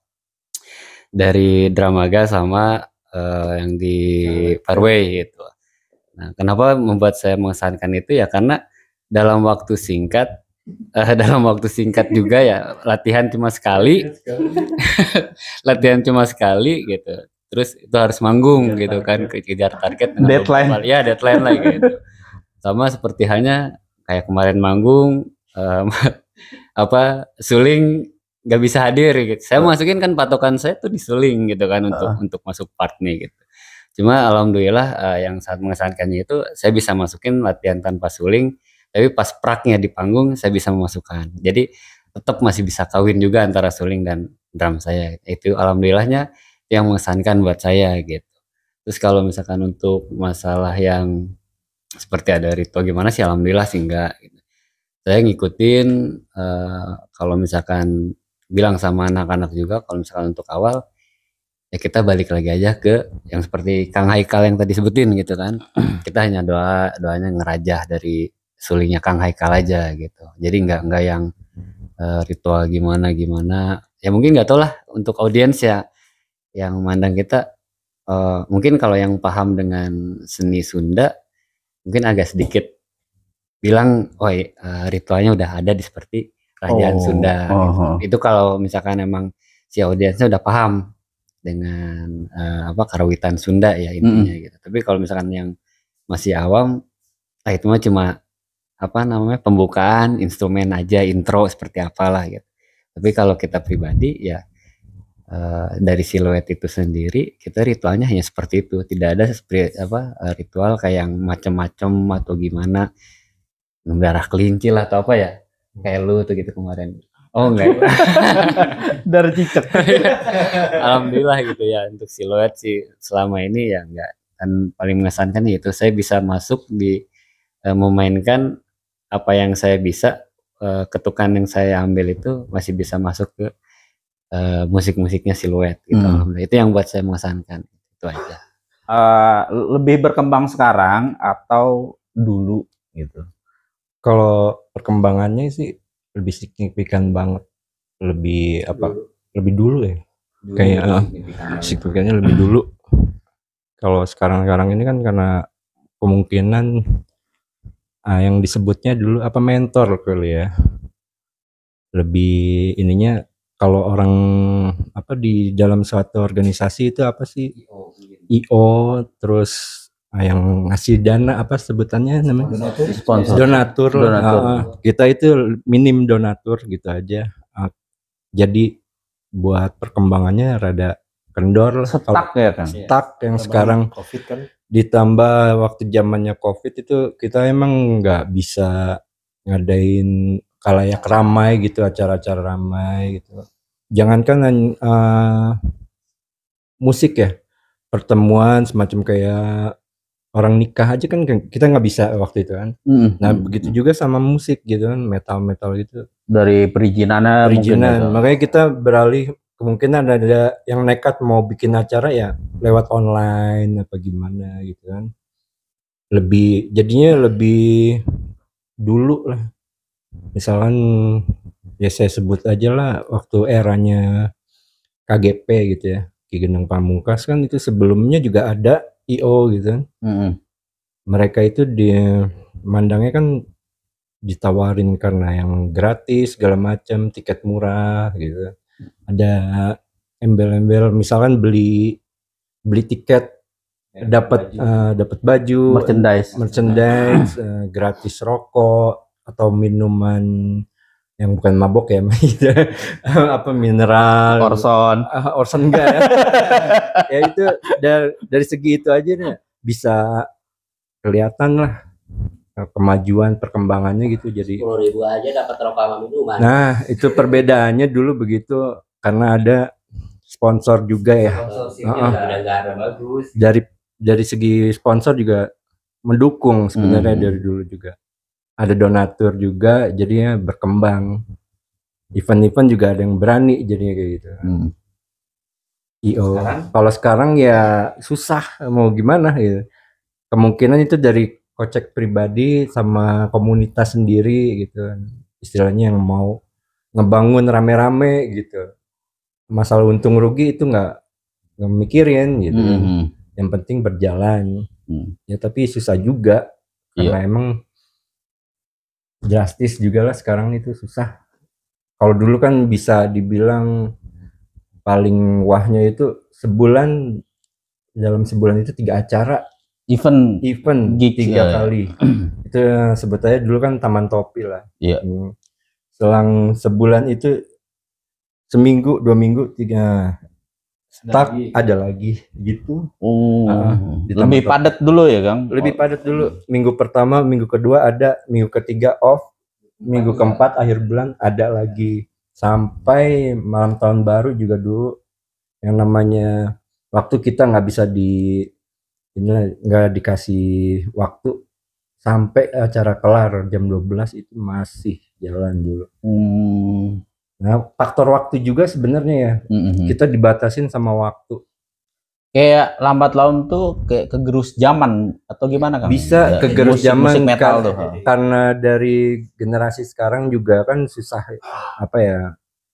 dari Dramaga sama yang di Parway gitu. Nah, kenapa membuat saya mengesankan itu ya karena dalam waktu singkat juga ya, latihan cuma sekali gitu, terus itu harus manggung gitu kan, kejar target, deadline lah gitu. Sama seperti halnya kayak kemarin manggung suling nggak bisa hadir gitu. Saya masukin kan, patokan saya tuh di suling gitu kan, untuk masuk part nih gitu. Cuma alhamdulillah yang sangat mengesankannya itu saya bisa masukin latihan tanpa suling, tapi pas praknya di panggung saya bisa memasukkan. Jadi tetap masih bisa kawin juga antara suling dan drum saya. Itu alhamdulillahnya yang mengesankan buat saya gitu. Terus kalau misalkan untuk masalah yang seperti ada ritual gimana sih, alhamdulillah sih enggak gitu. Saya ngikutin kalau misalkan bilang sama anak-anak juga, kalau misalkan untuk awal ya kita balik lagi aja ke yang seperti Kang Haikal yang tadi sebutin gitu kan. Kita hanya doanya ngerajah dari sulingnya Kang Haikal aja gitu. Jadi nggak yang ritual gimana ya, mungkin nggak tahu lah untuk audiens ya yang memandang kita. Mungkin kalau yang paham dengan seni Sunda mungkin agak sedikit bilang ritualnya udah ada di seperti kerajaan Sunda gitu. Itu kalau misalkan emang si audiensnya udah paham dengan karawitan Sunda ya intinya gitu. Tapi kalau misalkan yang masih awam, itu mah cuma pembukaan instrumen aja, intro seperti apalah gitu. Tapi kalau kita pribadi ya dari siluet itu sendiri kita ritualnya hanya seperti itu, tidak ada ritual kayak yang macam-macam atau gimana darah kelinci lah atau apa ya kayak lu tuh gitu kemarin. Oh enggak. Dari cicak. Alhamdulillah gitu ya untuk siluet sih selama ini ya enggak. Dan paling mengesankan itu saya bisa masuk di memainkan apa yang saya bisa, ketukan yang saya ambil itu masih bisa masuk ke musik-musiknya siluet gitu. Alhamdulillah. Itu yang buat saya mengesankan. Itu aja. Lebih berkembang sekarang atau dulu gitu? Kalau perkembangannya sih lebih signifikan banget, lebih lebih dulu ya, kayak signifikannya lebih dulu. Kalau sekarang ini kan karena kemungkinan yang disebutnya dulu mentor kali ya, lebih ininya kalau orang di dalam suatu organisasi itu apa sih IO, terus yang ngasih dana sebutannya namanya donatur. Kita itu minim donatur gitu aja. Jadi buat perkembangannya rada kendor, Stuck ya kan? Stuck yang sekarang COVID kan. Ditambah waktu zamannya COVID itu kita emang nggak bisa ngadain kalayak ramai gitu, acara-acara ramai gitu. Jangankan musik ya, pertemuan semacam kayak orang nikah aja kan kita nggak bisa waktu itu kan. Nah begitu juga sama musik gitu kan, metal gitu. Dari perizinan. Makanya kita beralih, kemungkinan ada yang nekat mau bikin acara ya lewat online apa gimana gitu kan. Jadinya lebih dulu lah. Misalkan ya saya sebut aja lah waktu eranya KGP gitu ya, Ki Geneng Pamungkas kan, itu sebelumnya juga ada IO gitu kan. Mereka itu mandangnya kan ditawarin karena yang gratis segala macam, tiket murah gitu. Ada embel-embel, misalkan beli tiket dapat baju, merchandise, gratis rokok atau minuman yang bukan mabok ya, mineral, Orson enggak ya. Ya itu dari segi itu aja nih bisa kelihatan lah kemajuan perkembangannya gitu. Jadi 10.000 aja dapat rokok sama minuman. Nah itu perbedaannya dulu begitu, karena ada sponsor juga ya. Bagus. Dari segi sponsor juga mendukung sebenarnya dari dulu juga. Ada donatur juga, jadinya berkembang. Event-event juga ada yang berani jadinya kayak gitu. IO. Kalau sekarang ya susah, mau gimana gitu. Kemungkinan itu dari kocek pribadi sama komunitas sendiri gitu. Istilahnya yang mau ngebangun rame-rame gitu. Masalah untung rugi itu nggak mikirin gitu. Yang penting berjalan. Ya tapi susah juga karena emang drastis juga lah sekarang itu susah. Kalau dulu kan bisa dibilang paling wahnya itu dalam sebulan itu 3 acara event gig 3 kali. Itu sebetulnya dulu kan Taman Topi lah. Selang sebulan itu seminggu 2 minggu 3 ada lagi gitu. Lebih padat dulu ya Kang? Lebih padat dulu. Minggu pertama, minggu kedua ada, minggu ketiga off, minggu keempat akhir bulan ada lagi. Sampai malam tahun baru juga dulu yang namanya waktu kita nggak bisa nggak dikasih waktu sampai acara kelar jam 12 itu masih jalan dulu. Nah, faktor waktu juga sebenarnya ya. Kita dibatasin sama waktu. Kayak lambat laun tuh kayak kegerus zaman atau gimana Kang? Bisa kegerus zaman musik metal tuh. Karena dari generasi sekarang juga kan susah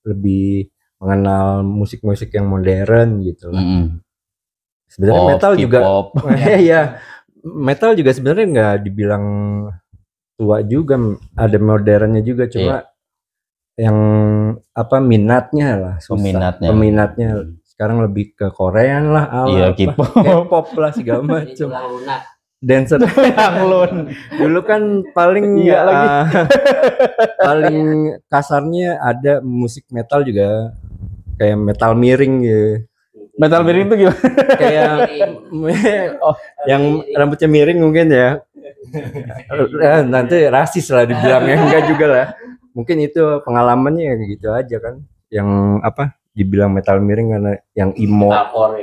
lebih mengenal musik-musik yang modern gitu lah. Sebenarnya metal juga ya, metal juga sebenarnya nggak dibilang tua juga, ada modernnya juga, cuma yang minatnya lah susah. Peminatnya sekarang lebih ke Korean lah, Iya, apa, K-pop. K-pop lah segala macam. Dancer Yang lun. dulu kan paling Iya lagi. paling kasarnya ada musik metal juga kayak metal miring gitu. Metal miring itu gimana? Kayak Oh. yang rambutnya miring mungkin ya. Nanti rasis lah dibilangnya, enggak juga lah. Mungkin itu pengalamannya ya gitu aja kan. Yang apa dibilang metal miring karena yang emo,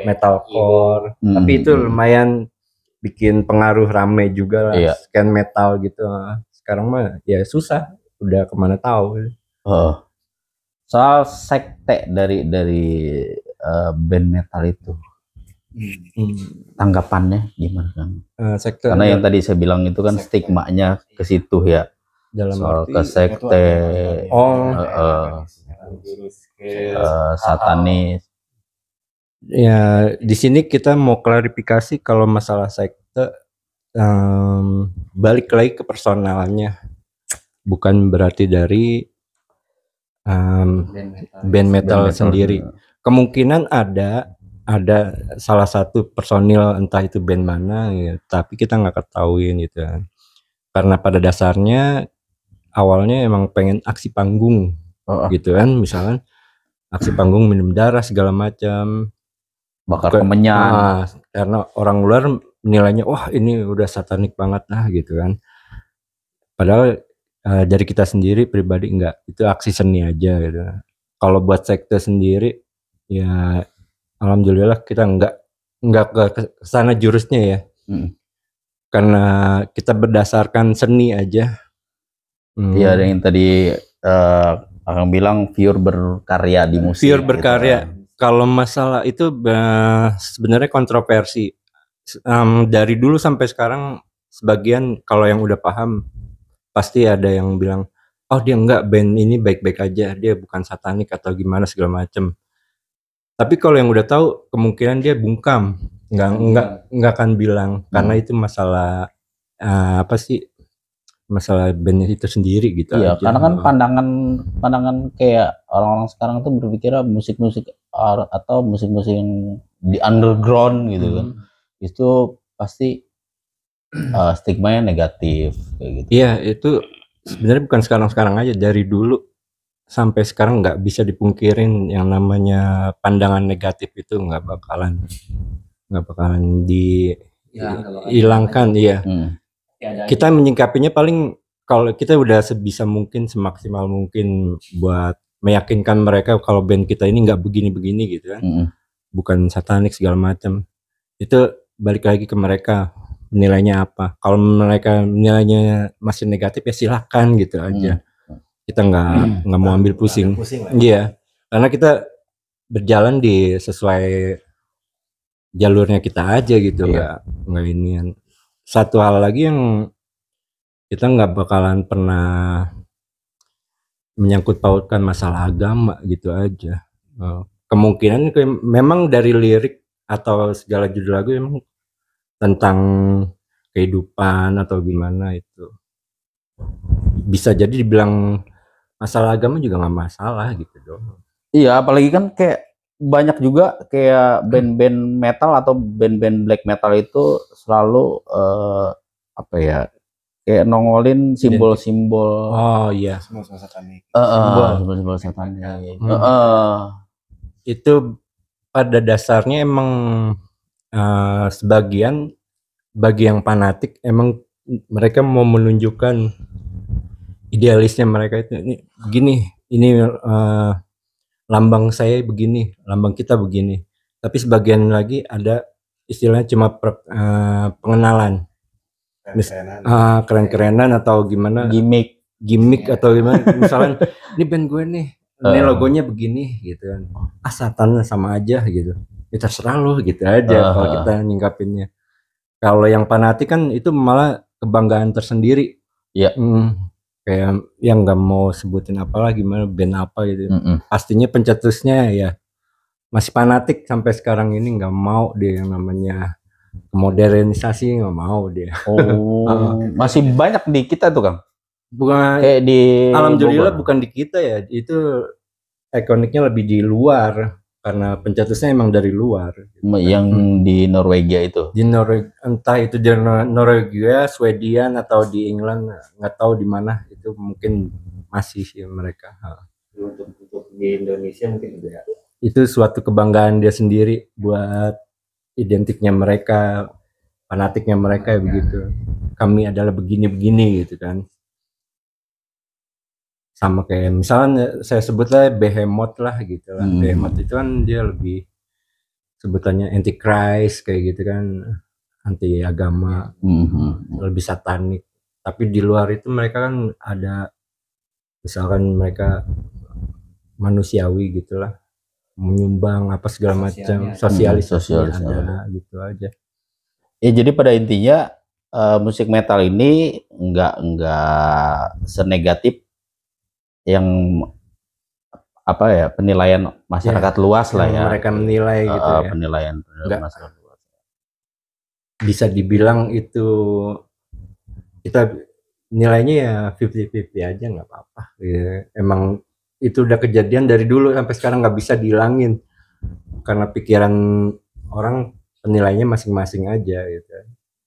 metalcore. Tapi itu lumayan bikin pengaruh rame juga lah. Iya. Scan metal gitu. Sekarang mah ya susah, udah kemana tahu. Soal sekte dari band metal itu, tanggapannya gimana kan? Sekte Karena yang tadi saya bilang itu kan stigmanya ke situ ya, dalam soal arti ke sekte, satanis. Ya di sini kita mau klarifikasi kalau masalah sekte, balik lagi ke personalnya, bukan berarti dari band metal sendiri. Kemungkinan ada salah satu personil entah itu band mana ya, tapi kita nggak ketahuin gitu kan. Karena pada dasarnya awalnya emang pengen aksi panggung gitu kan, misalkan aksi panggung minum darah segala macam, bakar kemenyan. Karena orang luar nilainya wah ini udah satanik banget lah gitu kan. Padahal dari kita sendiri pribadi enggak, itu aksi seni aja gitu. Kalau buat sekte sendiri ya alhamdulillah kita enggak ke sana jurusnya ya. Karena kita berdasarkan seni aja. Iya, ada yang tadi Akang bilang pure berkarya di musik. Pure berkarya. Gitu. Kalau masalah itu sebenarnya kontroversi. Dari dulu sampai sekarang sebagian kalau yang udah paham pasti ada yang bilang, oh dia enggak, band ini baik-baik aja, dia bukan satanik atau gimana segala macem. Tapi kalau yang udah tahu kemungkinan dia bungkam, nggak akan bilang karena itu masalah apa sih, masalah bandnya itu sendiri gitu. Iya, aja. Karena kan pandangan kayak orang-orang sekarang tuh berpikir musik-musik atau musik-musik yang di underground gitu kan, itu pasti stigmanya negatif kayak gitu. Iya, itu sebenarnya bukan sekarang-sekarang aja, dari dulu sampai sekarang nggak bisa dipungkirin yang namanya pandangan negatif itu nggak bakalan dihilangkan. Iya. Kita menyingkapinya paling kalau kita udah sebisa mungkin, semaksimal mungkin buat meyakinkan mereka kalau band kita ini nggak begini-begini gitu kan, bukan satanik segala macam. Itu balik lagi ke mereka nilainya apa. Kalau mereka nilainya masih negatif ya silakan gitu aja. Kita nggak mau ambil pusing. Iya, karena kita berjalan di sesuai jalurnya kita aja gitu, nggak inian. Satu hal lagi yang kita nggak bakalan pernah menyangkut pautkan masalah agama gitu aja. Kemungkinan memang dari lirik atau segala judul lagu memang tentang kehidupan atau gimana, itu bisa jadi dibilang masalah agama juga nggak masalah gitu dong. Iya, apalagi kan kayak banyak juga kayak band-band metal atau band-band black metal itu selalu apa ya, kayak nongolin simbol-simbol. Oh iya, Simbol-simbol satanik. Simbol-simbol satanik. Itu pada dasarnya emang sebagian bagi yang fanatik emang mereka mau menunjukkan idealisnya mereka itu, ini begini, ini lambang saya begini, lambang kita begini. Tapi sebagian lagi ada istilahnya cuma pengenalan, keren-kerenan atau gimana, gimmick atau gimana. Misalnya ini band gue nih, ini logonya begini gitu kan, satan sama aja gitu. Ya terserah lo gitu aja kalau kita nyingkapinnya. Kalau yang fanatik kan itu malah kebanggaan tersendiri. Iya. Kayak yang nggak mau sebutin apalah gimana band apa gitu. Pastinya pencetusnya ya masih fanatik sampai sekarang ini, nggak mau dia yang namanya modernisasi, nggak mau dia. Masih banyak di kita tuh Kang. Bukan kayak di alhamdulillah Bogor. Bukan di kita ya, itu ikoniknya lebih di luar. karena pencetusnya emang dari luar. Yang di Norwegia itu. Di entah itu di Norwegia, Swedia atau di England, nggak tahu di mana, itu mungkin masih sih mereka. Untuk di Indonesia mungkin juga. Itu suatu kebanggaan dia sendiri buat identiknya mereka, fanatiknya mereka ya begitu. Kami adalah begini-begini gitu kan. Sama kayak misalnya saya sebutlah Behemoth lah gitu lah. Behemoth itu kan dia lebih sebutannya antichrist kayak gitu kan, anti agama, lebih satanik. Tapi di luar itu mereka kan ada, misalkan mereka manusiawi gitulah, menyumbang apa segala macam, sosialisasinya ada gitu aja. Ya jadi pada intinya musik metal ini nggak senegatif yang apa ya, penilaian masyarakat luas lah ya. Mereka menilai gitu ya. Penilaian masyarakat luas. Bisa dibilang itu kita nilainya ya 50-50 aja, nggak apa-apa. Ya, emang itu udah kejadian dari dulu sampai sekarang, nggak bisa dihilangin karena pikiran orang penilainya masing-masing aja gitu.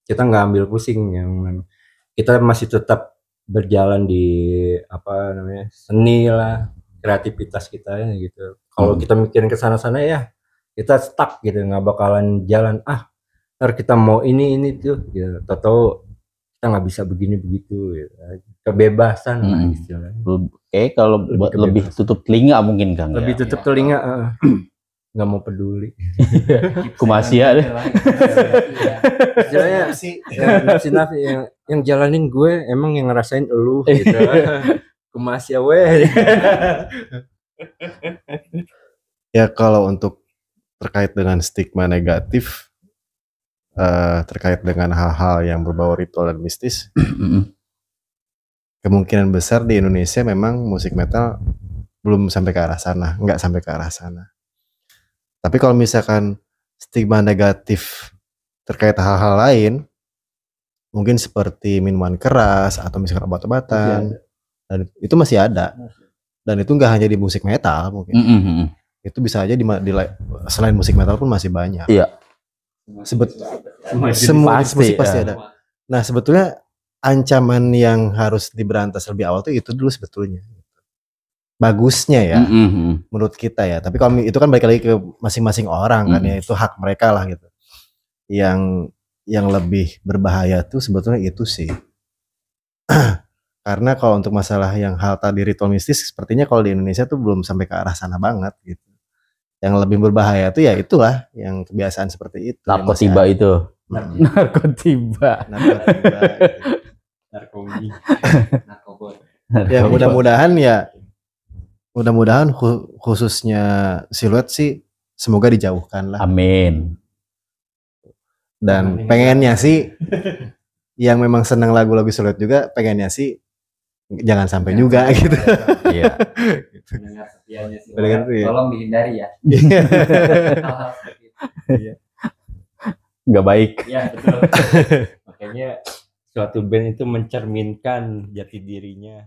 Kita nggak ambil pusing, yang kita masih tetap berjalan di apa namanya, seni lah, kreativitas kita ya gitu. Kalau kita mikirin ke sana-sana ya kita stuck gitu, nggak bakalan jalan. Ntar kita mau ini tuh gitu. Tahu kita nggak bisa begini begitu gitu. Kebebasan lah istilahnya. Oke, kalau lebih tutup telinga mungkin Kang. Lebih tutup telinga, nggak mau peduli. Kumasia deh. Istilahnya nafsi yang jalanin gue, emang yang ngerasain elu gitu. Kumasia weh. Ya kalau untuk terkait dengan stigma negatif terkait dengan hal-hal yang berbau ritual dan mistis, kemungkinan besar di Indonesia memang musik metal belum sampai ke arah sana, nggak sampai ke arah sana. Tapi kalau misalkan stigma negatif terkait hal-hal lain, mungkin seperti minuman keras atau misalkan obat-obatan, dan itu masih ada. Dan itu nggak hanya di musik metal mungkin. Itu bisa aja selain musik metal pun masih banyak. Iya. Semua musik pasti ada. Nah sebetulnya ancaman yang harus diberantas lebih awal itu dulu sebetulnya. Bagusnya ya, menurut kita ya. Tapi kalau itu kan balik lagi ke masing-masing orang kan ya, itu hak mereka lah gitu. Yang lebih berbahaya tuh sebetulnya itu sih. Karena kalau untuk masalah yang hal tadi ritual mistis, sepertinya kalau di Indonesia tuh belum sampai ke arah sana banget gitu. Yang lebih berbahaya tuh ya itulah yang kebiasaan seperti itu. Narkotiba itu. Narkotiba. Narkobi. Ya mudah-mudahan khususnya Siluet sih semoga dijauhkan lah. Amin. Dan pengennya sih yang memang senang lagu-lagu Siluet juga pengennya sih jangan sampai juga gitu. Iya. Pendengar setianya sih. Iya. Tolong dihindari ya. Hal-hal seperti itu. Nggak baik. Iya, betul. Makanya suatu band itu mencerminkan jati dirinya.